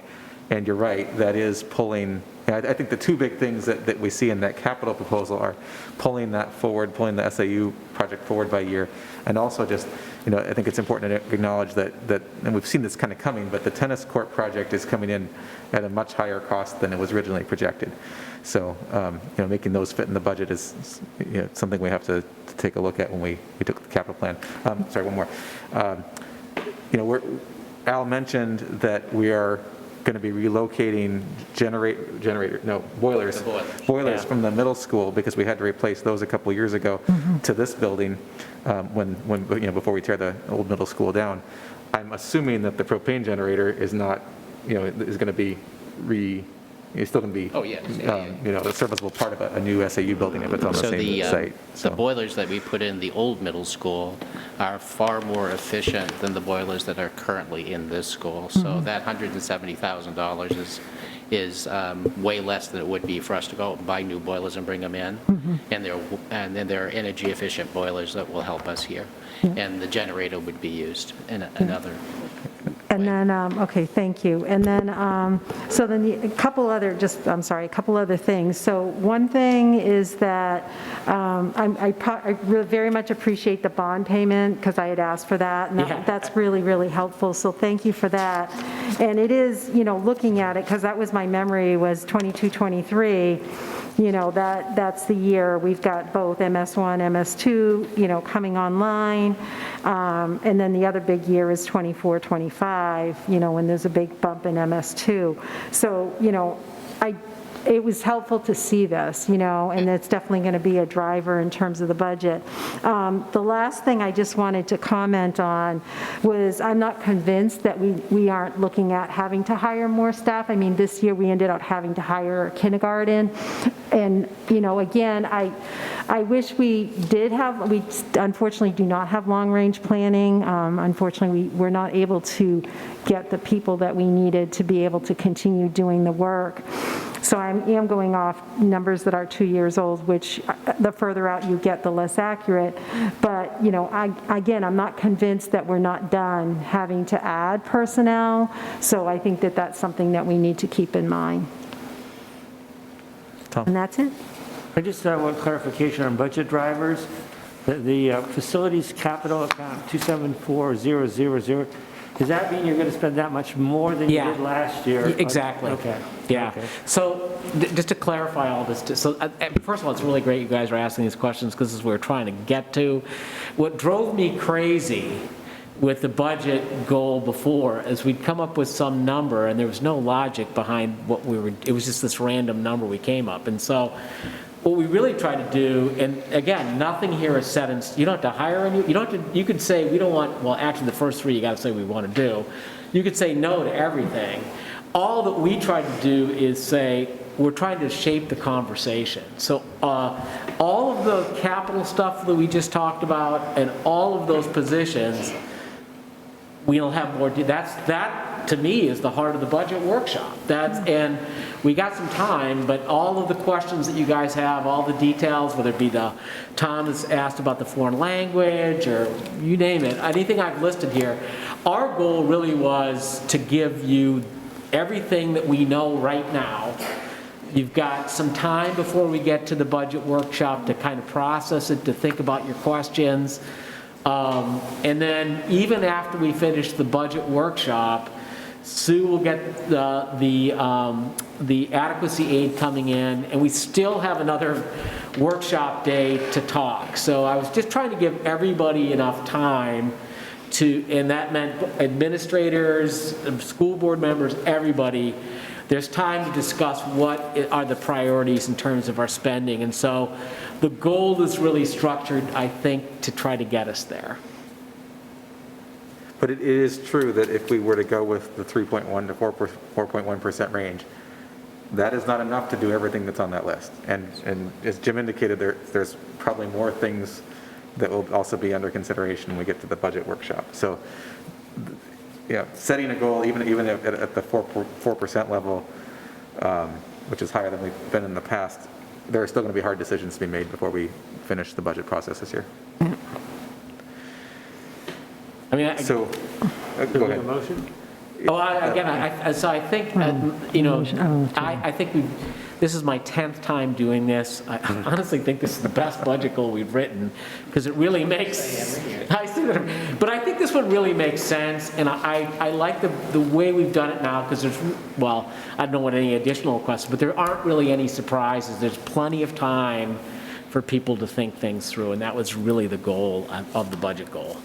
And you're right, that is pulling, I think the two big things that we see in that capital proposal are pulling that forward, pulling the SAU project forward by a year, and also just, I think it's important to acknowledge that, and we've seen this kind of coming, but the tennis court project is coming in at a much higher cost than it was originally projected. So, making those fit in the budget is, something we have to take a look at when we took the capital plan. Sorry, one more. Al mentioned that we are going to be relocating boilers from the middle school, because we had to replace those a couple of years ago to this building before we tear the old middle school down. I'm assuming that the propane generator is not, is going to be it's still going to be, a serviceable part of a new SAU building if it's on the same site. The boilers that we put in the old middle school are far more efficient than the boilers that are currently in this school. So that $170,000 is way less than it would be for us to go out and buy new boilers and bring them in. And then they're energy efficient boilers that will help us here. And the generator would be used in another. And then, okay, thank you. And then, so then a couple other things. So one thing is that I very much appreciate the bond payment, because I had asked for that, and that's really, really helpful. So thank you for that. And it is, looking at it, because that was my memory, was 22, 23. That's the year we've got both MS1, MS2, coming online. And then the other big year is 24, 25, when there's a big bump in MS2. So, it was helpful to see this, and it's definitely going to be a driver in terms of the budget. The last thing I just wanted to comment on was, I'm not convinced that we aren't looking at having to hire more staff. I mean, this year we ended up having to hire a kindergarten. And, again, I wish we did have, we unfortunately do not have long-range planning. Unfortunately, we're not able to get the people that we needed to be able to continue doing the work. So I am going off numbers that are 2 years old, which the further out you get, the less accurate. But, you know, again, I'm not convinced that we're not done having to add personnel. So I think that that's something that we need to keep in mind. Tom? And that's it. I just want clarification on budget drivers. The facilities capital account 274000, does that mean you're going to spend that much more than you did last year? Exactly. Okay. Yeah. Okay. So just to clarify all this, first of all, it's really great you guys are asking these questions because this is what we're trying to get to. What drove me crazy with the budget goal before is we'd come up with some number and there was no logic behind what we were, it was just this random number we came up. And so what we really try to do, and again, nothing here is set in, you don't have to hire any, you don't have to, you could say we don't want, well, actually the first three you got to say we want to do. You could say no to everything. All that we try to do is say, we're trying to shape the conversation. So all of the capital stuff that we just talked about and all of those positions, we'll have more, that to me is the heart of the budget workshop. And we got some time, but all of the questions that you guys have, all the details, whether it be Tom has asked about the foreign language or you name it, anything I've listed here, our goal really was to give you everything that we know right now. You've got some time before we get to the budget workshop to kind of process it, to think about your questions. And then even after we finish the budget workshop, Sue will get the adequacy aid coming in, and we still have another workshop day to talk. So I was just trying to give everybody enough time to, and that meant administrators, school board members, everybody, there's time to discuss what are the priorities in terms of our spending. And so the goal is really structured, I think, to try to get us there. But it is true that if we were to go with the 3.1 to 4.1% range, that is not enough to do everything that's on that list. And as Jim indicated, there's probably more things that will also be under consideration when we get to the budget workshop. So, yeah, setting a goal, even at the 4% level, which is higher than we've been in the past, there are still going to be hard decisions to be made before we finish the budget process this year. I mean, so, go ahead. Motion? Oh, so I think, you know, I think this is my 10th time doing this. I honestly think this is the best budget goal we've written because it really makes, but I think this one really makes sense, and I like the way we've done it now because there's, well, I don't know what any additional questions, but there aren't really any surprises. There's plenty of time for people to think things through, and that was really the goal of the budget goal.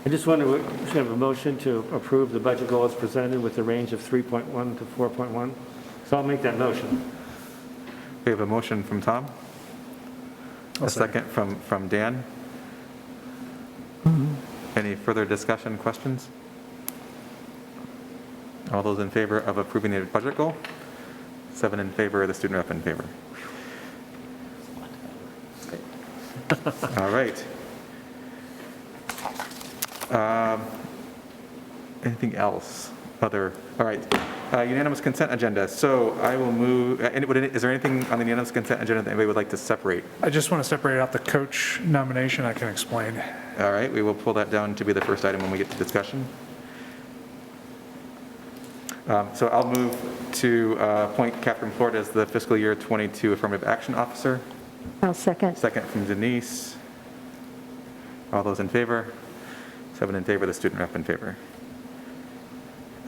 I just wonder, we should have a motion to approve the budget goal as presented with a range of 3.1 to 4.1. So I'll make that motion. We have a motion from Tom. A second from Dan. Any further discussion, questions? All those in favor of approving the budget goal? 7 in favor, the student rep in favor. All right. Anything else? All right. Unanimous consent agenda. So I will move, is there anything on the unanimous consent agenda that anybody would like to separate? I just want to separate out the coach nomination. I can explain. All right, we will pull that down to be the first item when we get to discussion. So I'll move to appoint Catherine Ford as the fiscal year 22 affirmative action officer. I'll second. Second from Denise. All those in favor? 7 in favor, the student rep in favor.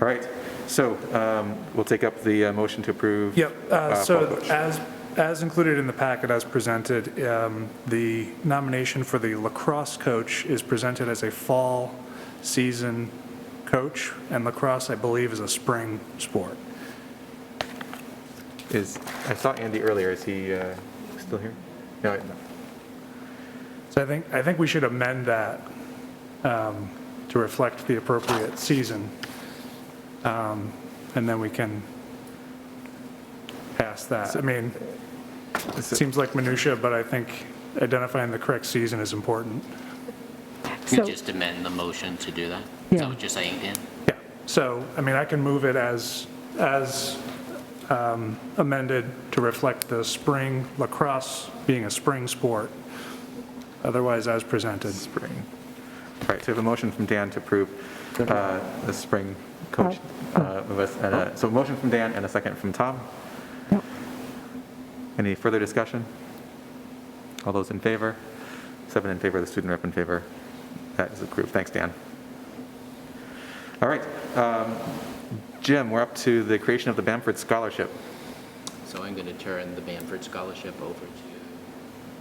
All right, so we'll take up the motion to approve. Yep, so as included in the packet as presented, the nomination for the lacrosse coach is presented as a fall season coach, and lacrosse, I believe, is a spring sport. I saw Andy earlier, is he still here? No. So I think we should amend that to reflect the appropriate season, and then we can pass that. I mean, it seems like minutia, but I think identifying the correct season is important. Can you just amend the motion to do that? Is that what you're saying, Dan? Yeah, so, I mean, I can move it as amended to reflect the spring lacrosse being a spring sport, otherwise as presented. Spring. All right, so we have a motion from Dan to approve the spring coach. So a motion from Dan and a second from Tom. Any further discussion? All those in favor? 7 in favor, the student rep in favor. That is approved. Thanks, Dan. All right. Jim, we're up to the creation of the Bamford Scholarship. So I'm going to turn the Bamford Scholarship over to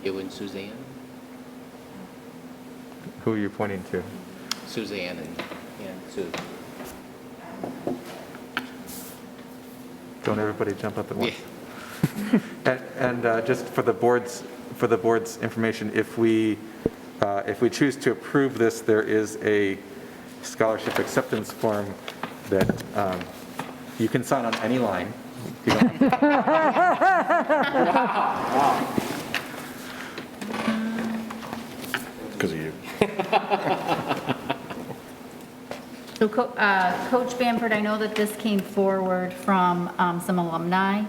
you and Suzanne. Who are you pointing to? Suzanne and Sue. Don't everybody jump up at once. Yeah. and just for the board's information, if we choose to approve this, there is a scholarship acceptance form that you can sign on any line. You don't have Because of you. So Coach Bamford, I know that this came forward from some alumni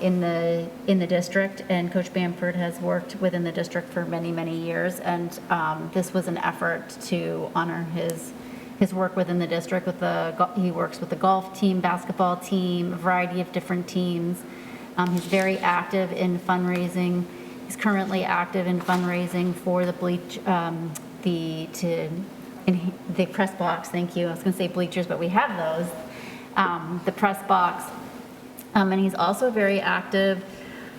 in the district, and Coach Bamford has worked within the district for many, many years, and this was an effort to honor his work within the district. He works with the golf team, basketball team, a variety of different teams. He's very active in fundraising. He's currently active in fundraising for the press box. Thank you. I was going to say bleachers, but we have those. The press box. And he's also very active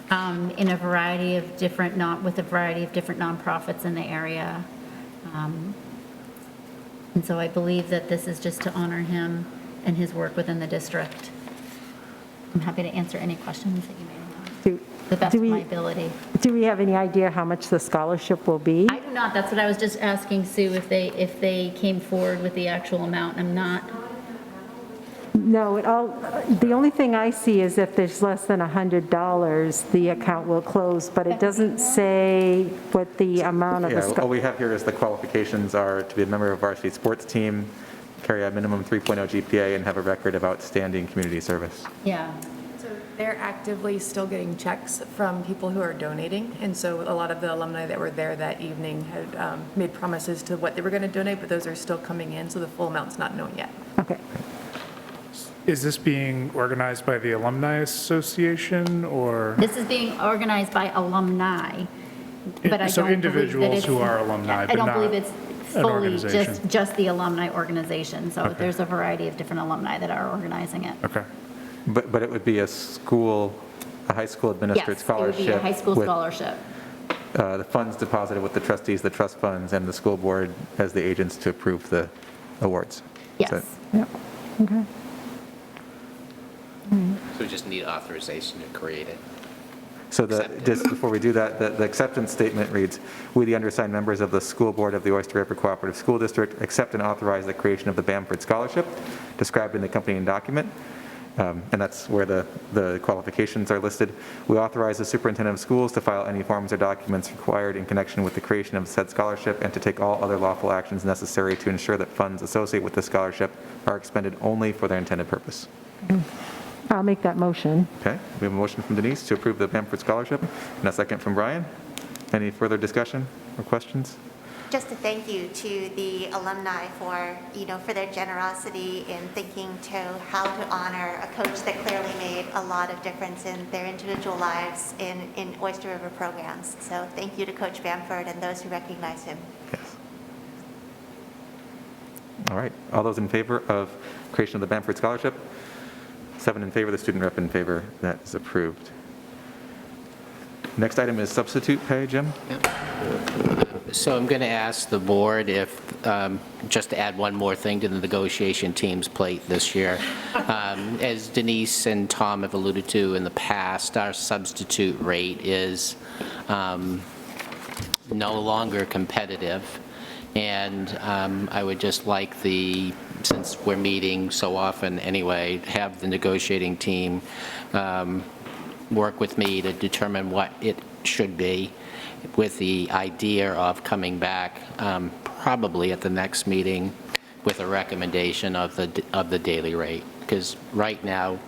in a variety of different nonprofits in the area. And so I believe that this is just to honor him and his work within the district. I'm happy to answer any questions that you may have, to the best of my ability. Do we have any idea how much the scholarship will be? I do not. That's what I was just asking Sue, if they came forward with the actual amount. I'm not. No, the only thing I see is if there's less than $100, the account will close, but it doesn't say what the amount of the scholarship. All we have here is the qualifications are to be a member of a varsity sports team, carry a minimum 3.0 GPA, and have a record of outstanding community service. Yeah. So they're actively still getting checks from people who are donating, and so a lot of the alumni that were there that evening had made promises to what they were going to donate, but those are still coming in, so the full amount's not known yet. Okay. Is this being organized by the Alumni Association, or? This is being organized by alumni, but I So don't individuals who are alumni, I but don't not believe it's an fully organization. just the alumni organization. So Okay. there's a variety of different alumni that are organizing it. Okay. But it would be a high school administered Yes, it scholarship. would be a high school with, scholarship. The funds deposited with the trustees, the trust funds, and the school board as the agents to approve the awards. Yes. Yep. Okay. So we just need authorization to create it. So just before we do that, the acceptance statement reads, "We, the undersigned members of the school board of the Oyster River Cooperative School District, accept and authorize the creation of the Bamford Scholarship described in the accompanying document." And that's where the qualifications are listed. "We authorize the superintendent of schools to file any forms or documents required in connection with the creation of said scholarship and to take all other lawful actions necessary to ensure that funds associated with the scholarship are expended only for their intended purpose." I'll make that motion. Okay, we have a motion from Denise to approve the Bamford Scholarship and a second from Brian. Any further discussion or questions? Just a thank you to the alumni for their generosity in thinking to how to honor a coach that clearly made a lot of difference in their individual lives in Oyster River programs. So thank you to Coach Bamford and those who recognize him. Yes. All right, all those in favor of creation of the Bamford Scholarship? 7 in favor, the student rep in favor. That is approved. Next item is substitute pay, Jim? So I'm going to ask the board if, just to add one more thing to the negotiation team's plate this year. As Denise and Tom have alluded to in the past, our substitute rate is no longer competitive. And I would just like since we're meeting so often anyway, have the negotiating team work with me to determine what it should be, with the idea of coming back probably at the next meeting with a recommendation of the daily rate. Because right now,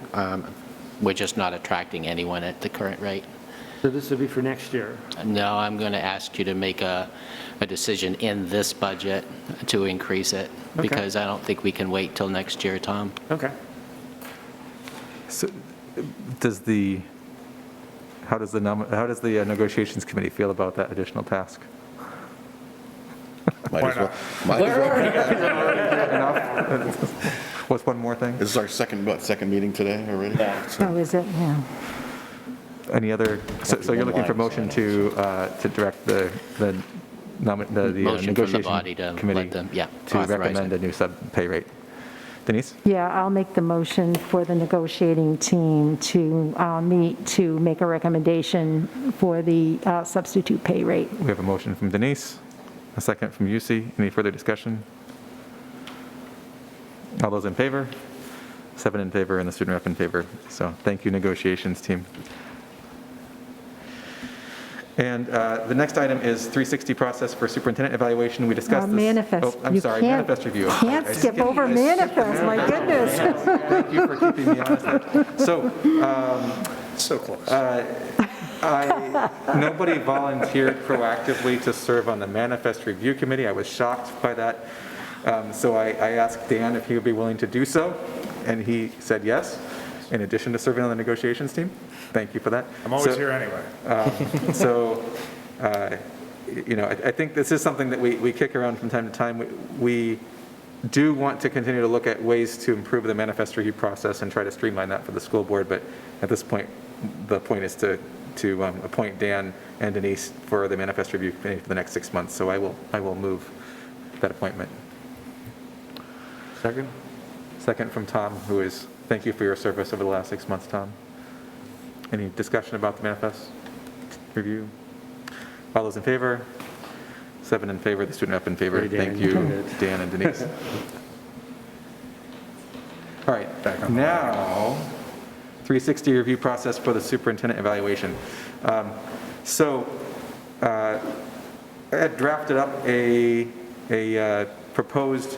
We're just not attracting anyone at the current rate. So this would be for next year? No, I'm going to ask you to make a decision in this budget to increase it, Okay. because I don't think we can wait till next year, Tom. Okay. So how does the negotiations committee feel about that additional task? Might as well. What's one more thing? This is our second meeting today already? Oh, is it? Yeah. Any other, so you're looking for motion to direct the Motion from the body negotiation to committee let them, yeah, to authorize recommend it. a new sub pay rate? Denise? Yeah, I'll make the motion for the negotiating team to meet to make a recommendation for the substitute pay rate. We have a motion from Denise, a second from Yussi. Any further discussion? All those in favor? 7 in favor and the student rep in favor. So thank you, negotiations team. And the next item is 360 process for superintendent evaluation. We discussed this. Manifest. Oh, I'm You sorry, can't- manifest review. Can't I skip skipped- over I skipped manifest, my goodness. Thank you for keeping me honest there. So, So close. nobody volunteered proactively to serve on the manifest review committee. I was shocked by that. So I asked Dan if he would be willing to do so, and he said yes, in addition to serving on the negotiations team. Thank you for that. I'm always here anyway. I think this is something that we kick around from time to time. We do want to continue to look at ways to improve the manifest review process and try to streamline that for the school board, but at this point, the point is to appoint Dan and Denise for the manifest review committee for the next 6 months, so I will move that appointment. Second? Second from Tom, thank you for your service over the last 6 months, Tom. Any discussion about the manifest review? All those in favor? 7 in favor, the student rep in favor. Sorry, Dan, Thank you, you did. Dan and Denise. All right, now, 360 review process for the superintendent evaluation. I had drafted up a proposed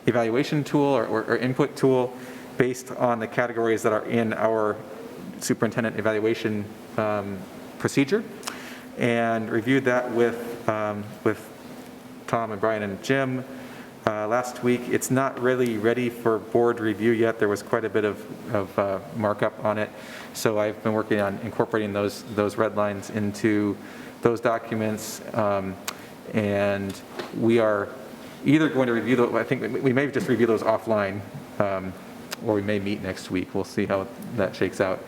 evaluation tool or input tool based on the categories that are in our superintendent evaluation procedure, and reviewed that with Tom and Brian and Jim last week. It's not really ready for board review yet. There was quite a bit of markup on it, so I've been working on incorporating those red lines into those documents, and we are either going to review those. I think we may just review those offline, or we may meet next week. We'll see how that shakes out.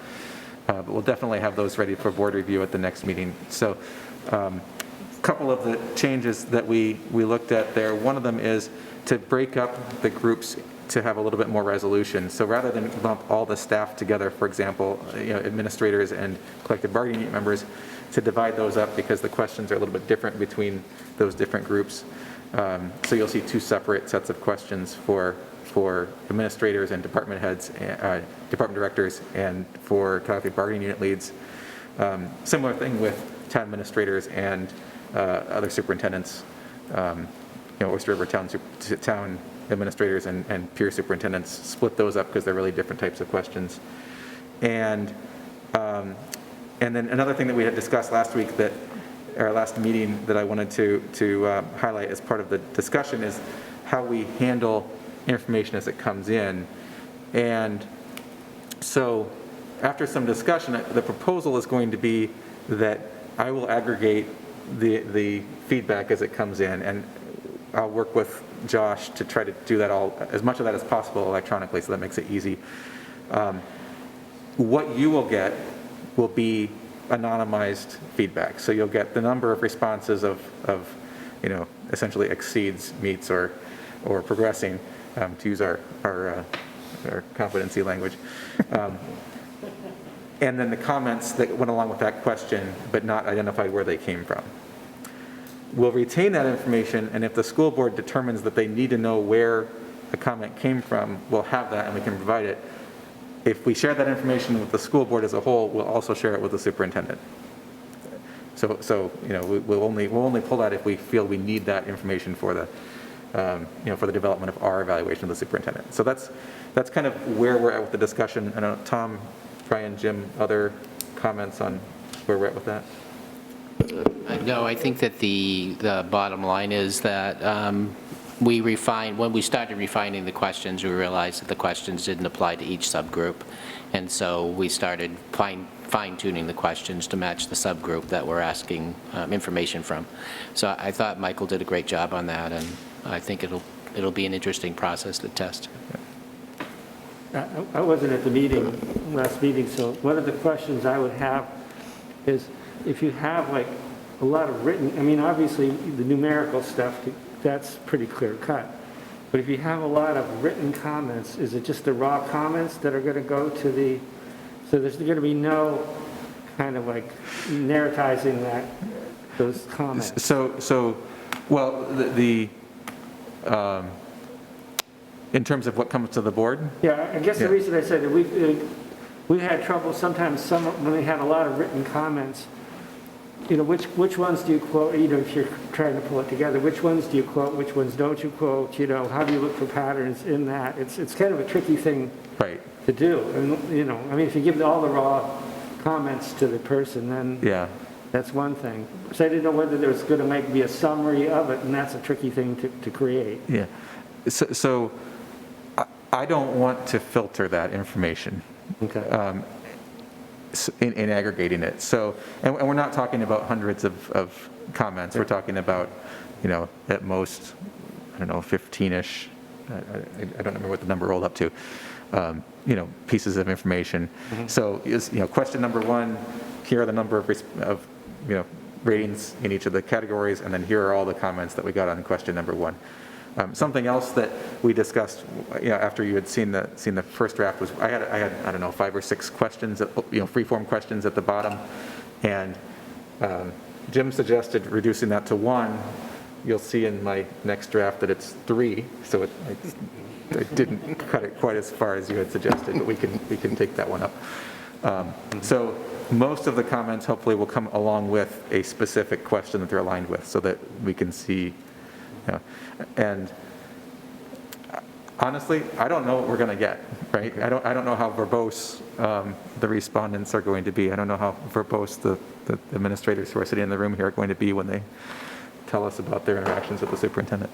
But we'll definitely have those ready for board review at the next meeting. So a couple of the changes that we looked at there, one of them is to break up the groups to have a little bit more resolution. So rather than lump all the staff together, for example, administrators and collective bargaining unit members, to divide those up because the questions are a little bit different between those different groups. So you'll see 2 separate sets of questions for administrators and department heads, department directors, and for collective bargaining unit leads. Similar thing with town administrators and other superintendents, Oyster River town administrators and peer superintendents, split those up because they're really different types of questions. And then another thing that we had discussed last week, our last meeting, that I wanted to highlight as part of the discussion is how we handle information as it comes in. And so after some discussion, the proposal is going to be that I will aggregate the feedback as it comes in, and I'll work with Josh to try to do that as much of that as possible electronically, so that makes it easy. What you will get will be anonymized feedback. So you'll get the number of responses of essentially exceeds, meets, or progressing, to use our competency language. And then the comments that went along with that question, but not identified where they came from. We'll retain that information, and if the school board determines that they need to know where a comment came from, we'll have that and we can provide it. If we share that information with the school board as a whole, we'll also share it with the superintendent. So we'll only pull that if we feel we need that information for for the development of our evaluation of the superintendent. So that's kind of where we're at with the discussion. I don't know, Tom, Brian, Jim, other comments on where we're at with that? No, I think that the bottom line is that when we started refining the questions, we realized that the questions didn't apply to each subgroup. And so we started fine-tuning the questions to match the subgroup that we're asking information from. So I thought Michael did a great job on that, and I think it'll be an interesting process to test. I wasn't at the last meeting, so one of the questions I would have is if you have like a lot of written, I mean, obviously the numerical stuff, that's pretty clear cut. But if you have a lot of written comments, is it just the raw comments that are going to go to so there's going to be no kind of like narratizing those comments? Well, in terms of what comes to the board? Yeah, I guess the reason I said that we had trouble sometimes when we had a lot of written comments, which ones do you quote, if you're trying to pull it together, which ones do you quote, which ones don't you quote, how do you look for patterns in that? It's kind of a tricky thing to do. And, if you give all the raw comments to the person, then that's one thing. So I didn't know whether there was going to be a summary of it, and that's a tricky thing to create. Yeah. So I don't want to filter that information. Okay. In aggregating it. So, and we're not talking about hundreds of comments. We're talking about, at most, 15-ish, I don't remember what the number rolled up to, pieces of information. Mm-hmm. So, question number one, here are the number of ratings in each of the categories, and then here are all the comments that we got on question number one. Something else that we discussed, after you had seen the first draft was I had I don't know 5 or 6 questions, free-form questions at the bottom, and Jim suggested reducing that to 1. You'll see in my next draft that it's 3, so I didn't cut it quite as far as you had suggested, but we can take that one up. So most of the comments hopefully will come along with a specific question that they're aligned with, so that we can see. And honestly, I don't know what we're going to get, right? I don't know how verbose the respondents are going to be. I don't know how verbose the administrators who are sitting in the room here are going to be when they tell us about their interactions with the superintendent.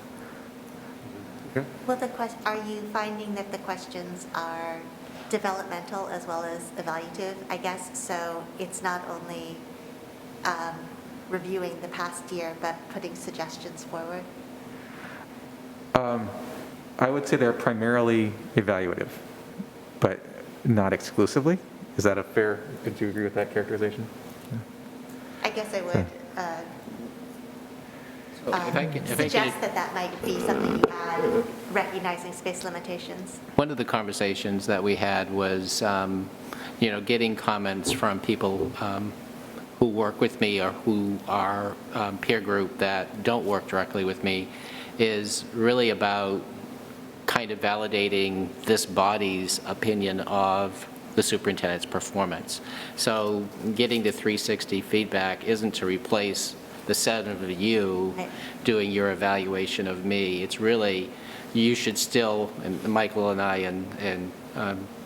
Okay. Well, are you finding that the questions are developmental as well as evaluative, I guess? So it's not only reviewing the past year, but putting suggestions forward? I would say they're primarily evaluative, but not exclusively. Is that a fair, would you agree with that characterization? I guess I would suggest that might be something you add, recognizing space limitations. One of the conversations that we had was, getting comments from people who work with me or who are peer group that don't work directly with me, is really about kind of validating this body's opinion of the superintendent's performance. So getting the 360 feedback isn't to replace the set of you doing your evaluation of me. It's really, you should still, and Michael and I and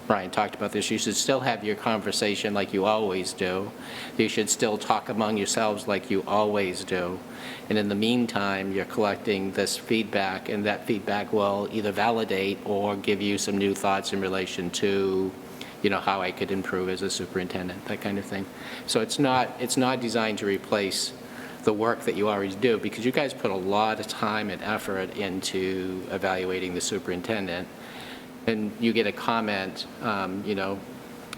Brian talked about this, you should still have your conversation like you always do. You should still talk among yourselves like you always do. And in the meantime, you're collecting this feedback, and that feedback will either validate or give you some new thoughts in relation to, how I could improve as a superintendent, that kind of thing. So it's not designed to replace the work that you already do, because you guys put a lot of time and effort into evaluating the superintendent. And you get a comment,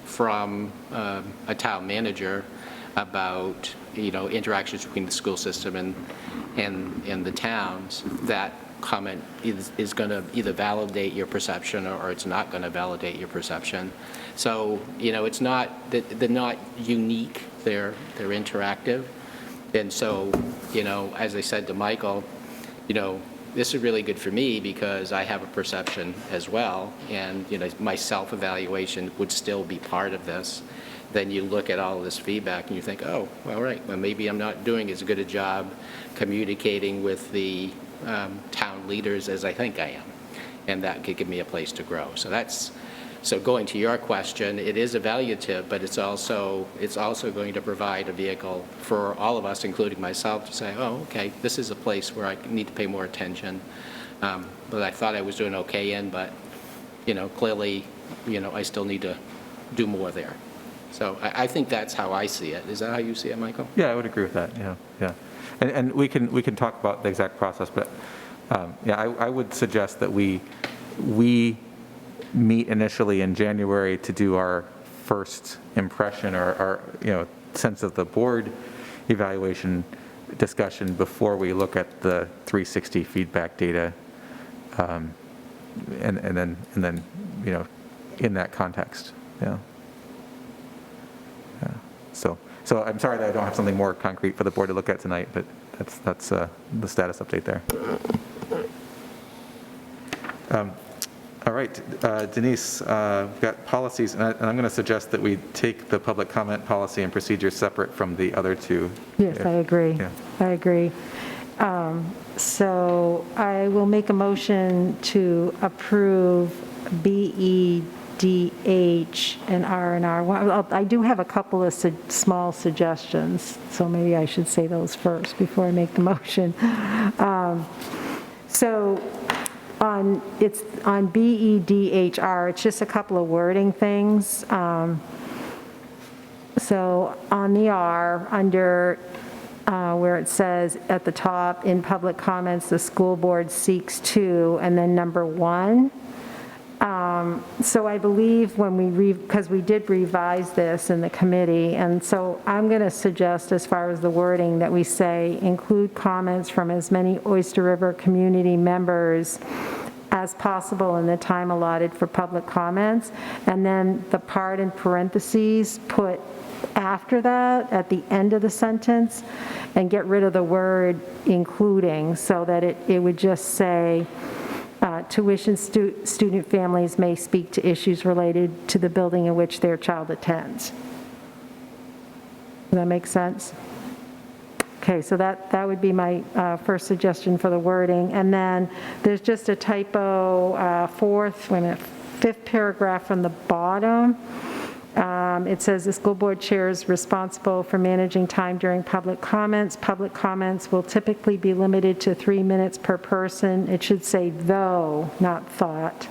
from a town manager about, interactions between the school system and the towns. That comment is going to either validate your perception or it's not going to validate your perception. So, it's not, they're not unique, they're interactive. And so, as I said to Michael, this is really good for me because I have a perception as well, and my self-evaluation would still be part of this. Then you look at all this feedback and you think, oh, all right, well, maybe I'm not doing as good a job communicating with the town leaders as I think I am, and that could give me a place to grow. So going to your question, it is evaluative, but it's also going to provide a vehicle for all of us, including myself, to say, oh, okay, this is a place where I need to pay more attention. But I thought I was doing okay in, but, clearly, I still need to do more there. So I think that's how I see it. Is that how you see it, Michael? Yeah, I would agree with that, yeah. And we can talk about the exact process, but, I would suggest that we meet initially in January to do our first impression or our, sense of the board evaluation discussion before we look at the 360 feedback data, and then, in that context, yeah. So I'm sorry that I don't have something more concrete for the board to look at tonight, but that's the status update there. All right, Denise, we've got policies, and I'm going to suggest that we take the public comment policy and procedures separate from the other two. Yes, I agree. Yeah. I agree. So I will make a motion to approve BEDH and R&R. Well, I do have a couple of small suggestions, so maybe I should say those first before I make the motion. It's on BEDHR, it's just a couple of wording things. So on the R, under where it says at the top, in public comments, the school board seeks to, and then number 1. So I believe because we did revise this in the committee, and so I'm going to suggest, as far as the wording, that we say include comments from as many Oyster River community members as possible in the time allotted for public comments, and then the part in parentheses put after that at the end of the sentence, and get rid of the word including, so that it would just say tuition student families may speak to issues related to the building in which their child attends. Does that make sense? Okay, so that would be my first suggestion for the wording. And then there's just a typo, fifth paragraph from the bottom. It says the school board chair is responsible for managing time during public comments. Public comments will typically be limited to 3 minutes per person. It should say though, not thought.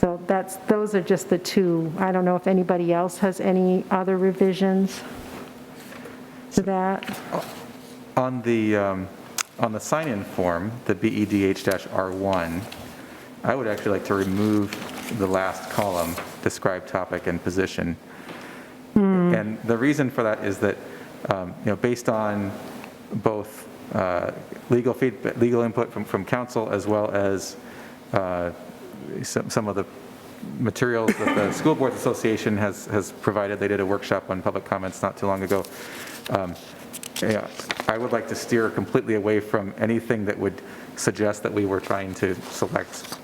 So those are just the two. I don't know if anybody else has any other revisions to that. On the sign-in form, the BEDH-R1, I would actually like to remove the last column, describe topic and position. And the reason for that is that, based on both legal input from council, as well as some of the materials that the School Boards Association has provided. They did a workshop on public comments not too long ago. I would like to steer completely away from anything that would suggest that we were trying to select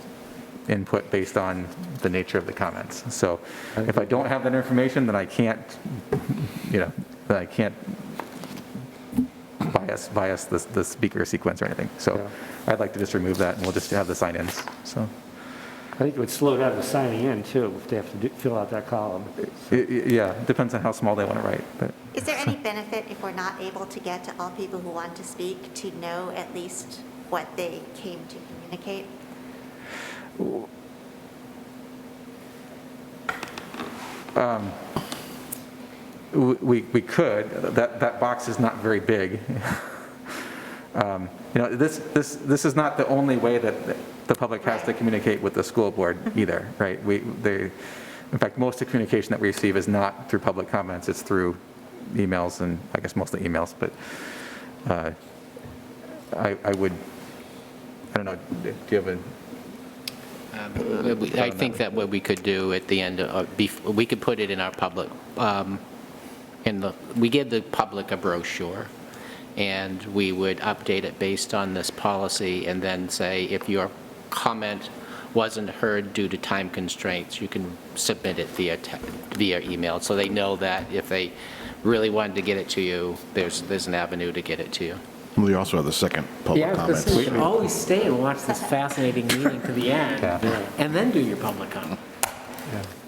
input based on the nature of the comments. So if I don't have that information, then I can't, bias the speaker sequence or anything. So I'd like to just remove that, and we'll just have the sign-ins. So I think it would slow down the signing in too, if they have to fill out that column. Yeah, it depends on how small they want to write. But is there any benefit, if we're not able to get to all people who want to speak, to know at least what they came to communicate? We could. That box is not very big. This is not the only way that the public has to communicate with the school board either, right? In fact, most of the communication that we receive is not through public comments, it's through emails, and I guess mostly emails, but I don't know, do you have a... I think that what we could do at the end, we could put it in our public, we give the public a brochure, and we would update it based on this policy, and then say, if your comment wasn't heard due to time constraints, you can submit it via email, so they know that if they really wanted to get it to you, there's an avenue to get it to you. We also have the second public Yeah, I was comments. gonna say, you can always stay and watch this fascinating meeting to the end, and then do your public comment.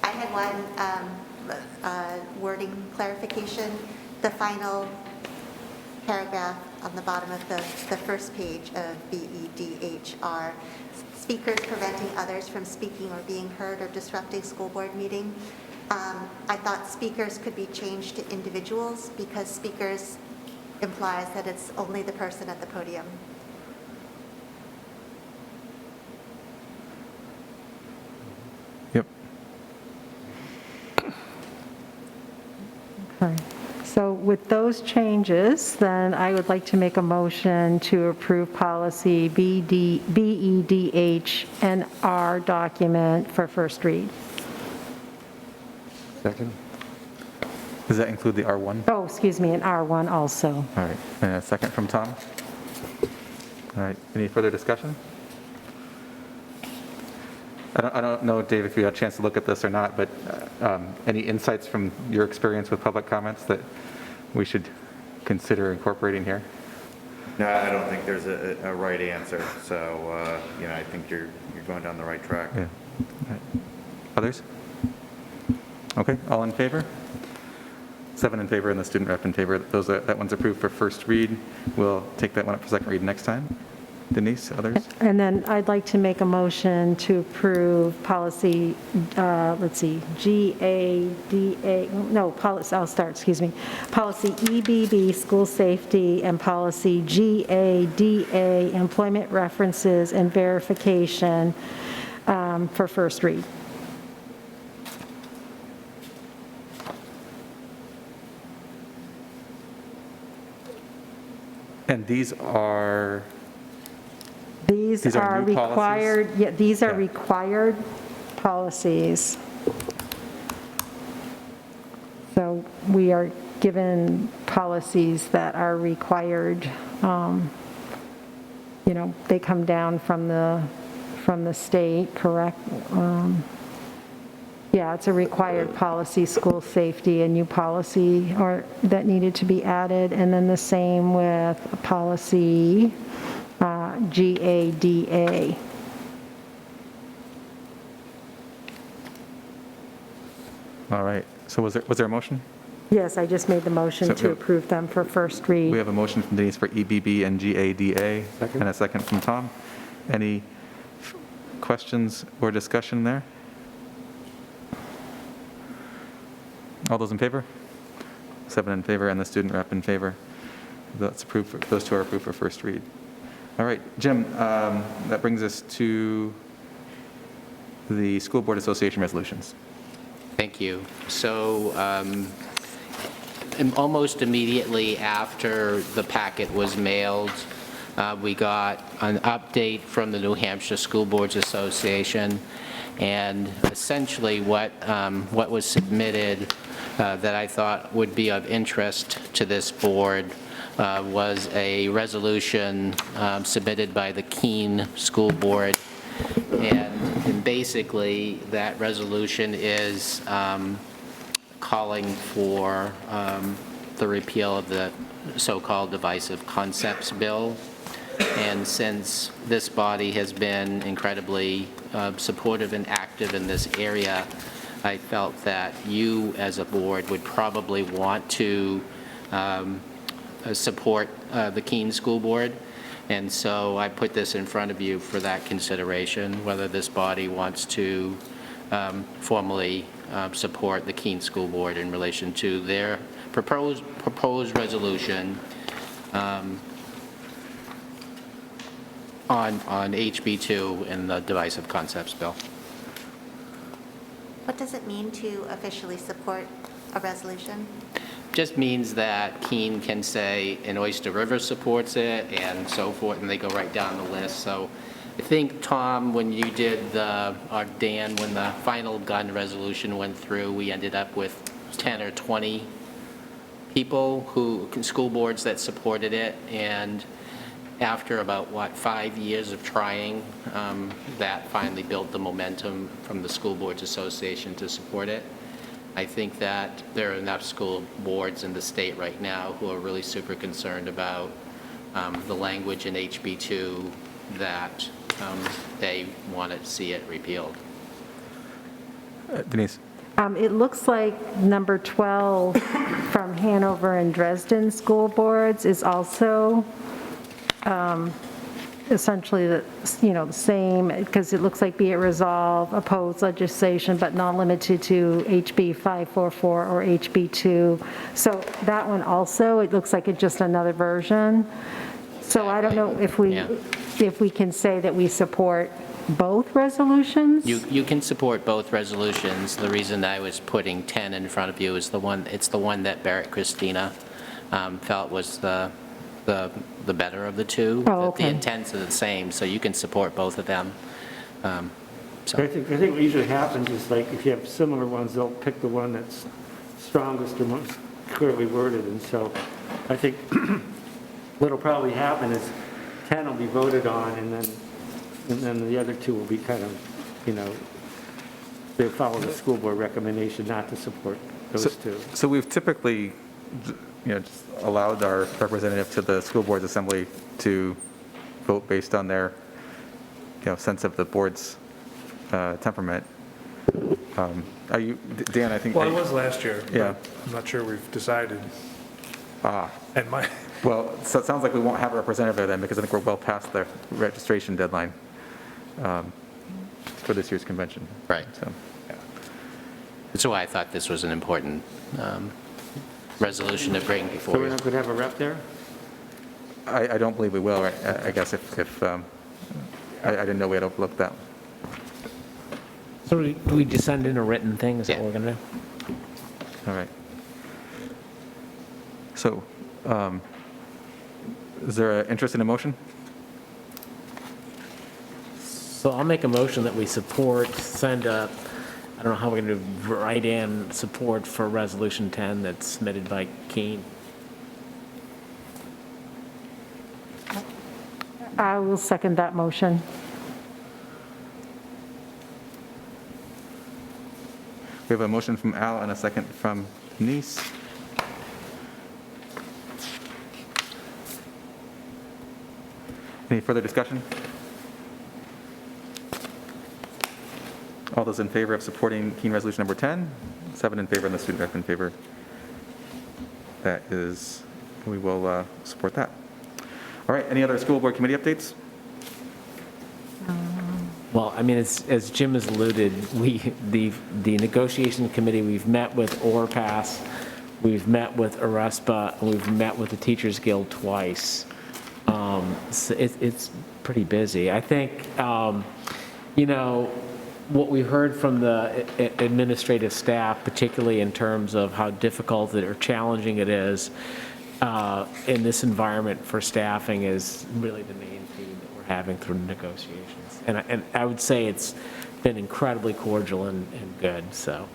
I had one wording clarification. The final paragraph on the bottom of the first page of BEDHR, speakers preventing others from speaking or being heard or disrupting school board meeting. I thought speakers could be changed to individuals because speakers implies that it's only the person at the podium. Yep. Okay. So with those changes, then I would like to make a motion to approve policy BEDH and R document for first read. Second. Does that include the R1? Oh, excuse me, and R1 also. All right, and a second from Tom. All right, any further discussion? I don't know, Dave, if you had a chance to look at this or not, but any insights from your experience with public comments that we should consider incorporating here? No, I don't think there's a right answer, so, I think you're going down the right track. Yeah. All right. Others? Okay, all in favor? 7 in favor and the student rep in favor. That one's approved for first read. We'll take that one up for second read next time. Denise, others? And then I'd like to make a motion to approve policy, policy, I'll start, excuse me. Policy EBB, school safety, and policy GADA, employment references and verification for first read. And these are These are new policies? required, yeah, these are required policies. So we are given policies that are required, they come down from the state, correct? Yeah, it's a required policy, school safety, a new policy that needed to be added, and then the same with policy GADA. all right. So was there a motion? Yes, I just made the motion to approve them for first read. We have a motion from Denise for EBB and GADA, and a second from Tom. Any questions or discussion there? All those in favor? 7 in favor and the student rep in favor. That's approved. Those two are approved for first read. All right, Jim, that brings us to the School Board Association resolutions. Thank you. So almost immediately after the packet was mailed, we got an update from the New Hampshire School Boards Association, and essentially what was submitted that I thought would be of interest to this board was a resolution submitted by the Keene School Board. And basically, that resolution is calling for the repeal of the so-called divisive concepts bill. And since this body has been incredibly supportive and active in this area, I felt that you, as a board, would probably want to support the Keene School Board. And so I put this in front of you for that consideration, whether this body wants to formally support the Keene School Board in relation to their proposed resolution on HB2 and the divisive concepts bill. What does it mean to officially support a resolution? Just means that Keene can say, and Oyster River supports it, and so forth, and they go right down the list. So I think, Tom, when you did or Dan, when the final gun resolution went through, we ended up with 10 or 20 people school boards that supported it, and after about, 5 years of trying, that finally built the momentum from the School Boards Association to support it. I think that there are enough school boards in the state right now who are really super concerned about the language in HB2 that they want to see it repealed. Denise? It looks like number 12 from Hanover and Dresden school boards is also essentially the same, because it looks like be it resolved, oppose legislation, but not limited to HB 544 or HB 2. So that one also, it looks like it's just another version. So I don't know if we can say that we support both resolutions? You can support both resolutions. The reason I was putting 10 in front of you is it's the one that Barrett Christina felt was the better of the two. Oh, okay. The intents are the same, so you can support both of them. I think what usually happens is, like, if you have similar ones, they'll pick the one that's strongest or most clearly worded, and so I think what'll probably happen is 10 will be voted on, and then the other two will be kind of, they follow the school board recommendation not to support those two. So we've typically, just allowed our representative to the school board's assembly to vote based on their, sense of the board's temperament. Are you, Dan, I think. Well, it was last year. Yeah. I'm not sure we've decided. And Well, so it sounds like we won't have a representative there then, because I think we're well past the registration deadline for this year's convention. Right. So, That's why I thought this was an important resolution to bring before So we're you. not going to have a rep there? I don't believe we will, right? I guess if I didn't know we had overlooked that. So do we just send in a written thing, is that what we're going to do? All right. So, is there an interest in a motion? So I'll make a motion that we send up, I don't know how we're going to write in support for Resolution 10 that's submitted by Keene. I will second that motion. We have a motion from Al and a second from Denise. Any further discussion? All those in favor of supporting Keene Resolution number 10? 7 in favor and the student rep in favor. That is, we will support that. All right, any other school board committee updates? Well, I mean, as Jim has alluded, the negotiation committee, we've met with ORPAS, we've met with ARESPA, and we've met with the Teachers Guild twice. So it's pretty busy. I think, what we heard from the administrative staff, particularly in terms of how difficult or challenging it is in this environment for staffing, is really the main theme that we're having through negotiations. And I would say it's been incredibly cordial and good, so.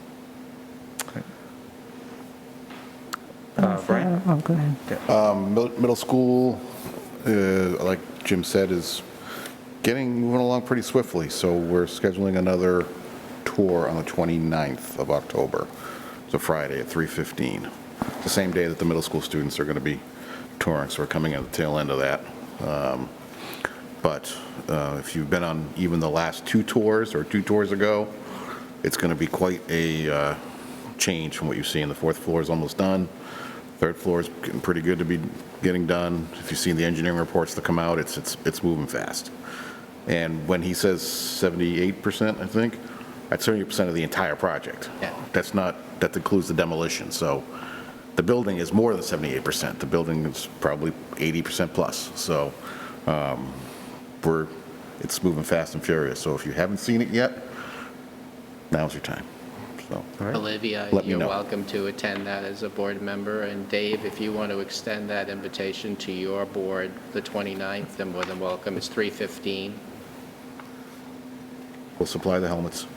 Brian? Oh, go ahead. Middle school, like Jim said, is moving along pretty swiftly. So we're scheduling another tour on the 29th of October. It's a Friday at 3:15. It's the same day that the middle school students are going to be touring, so we're coming at the tail end of that. But if you've been on even the last two tours or 2 tours ago, it's going to be quite a change from what you see. And the 4th floor is almost done. 3rd floor is getting pretty good to be getting done. If you've seen the engineering reports that come out, it's moving fast. And when he says 78%, I think, that's 70% of the entire project. Yeah. That includes the demolition. So the building is more than 78%. The building is probably 80% plus. So it's moving fast and furious. So if you haven't seen it yet, now's your time. So, Olivia, let me you're know. welcome to attend that as a board member. And Dave, if you want to extend that invitation to your board the 29th, then more than welcome. It's 3:15. We'll supply the helmets.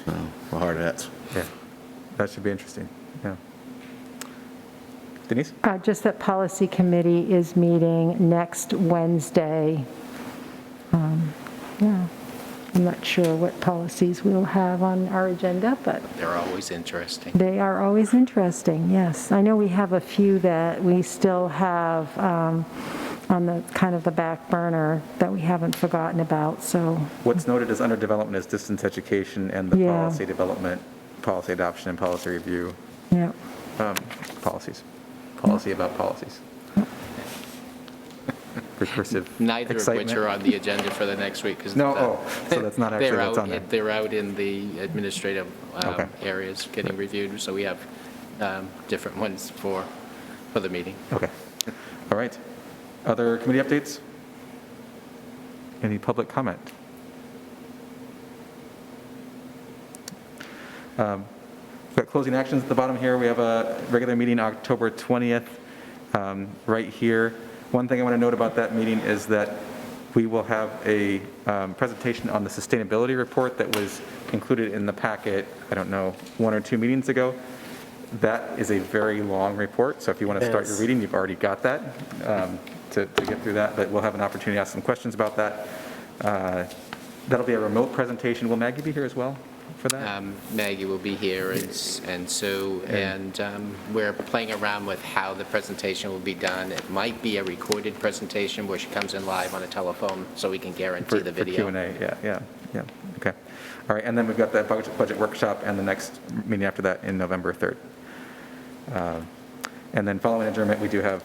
The hard hats. Yeah, that should be interesting, yeah. Denise? Just that policy committee is meeting next Wednesday. Yeah, I'm not sure what policies we'll have on our agenda, but They're always interesting. they are always interesting, yes. I know we have a few that we still have on the kind of the back burner that we haven't forgotten about, so. What's noted as under development is distance education and the Yeah. policy development, policy adoption, and policy review Yeah. policies. Policy about policies. Recursive Neither excitement. of which are on the agenda for the next week, because No, so that's not actually what's on there. They're out in the administrative Okay. areas getting reviewed, so we have different ones for the meeting. Okay, all right. Other committee updates? Any public comment? We've got closing actions at the bottom here. We have a regular meeting October 20th, right here. One thing I want to note about that meeting is that we will have a presentation on the sustainability report that was included in the packet, I don't know, 1 or 2 meetings ago. That is a very long report, so if you want to start your reading, you've already got that to get through that, but we'll have an opportunity to ask some questions about that. That'll be a remote presentation. Will Maggie be here as well for that? Maggie will be here, and Sue, and we're playing around with how the presentation will be done. It might be a recorded presentation where she comes in live on a telephone, so we can guarantee the video. For Q&A, yeah, okay. All right, and then we've got that budget workshop and the next meeting after that in November 3rd. And then following adjournment, we do have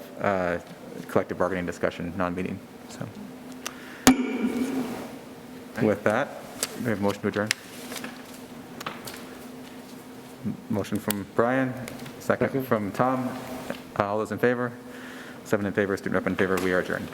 collective bargaining discussion, non-meeting, so. With that, we have a motion to adjourn. Motion from Brian, second from Tom. All those in favor? 7 in favor, student rep in favor, we are adjourned.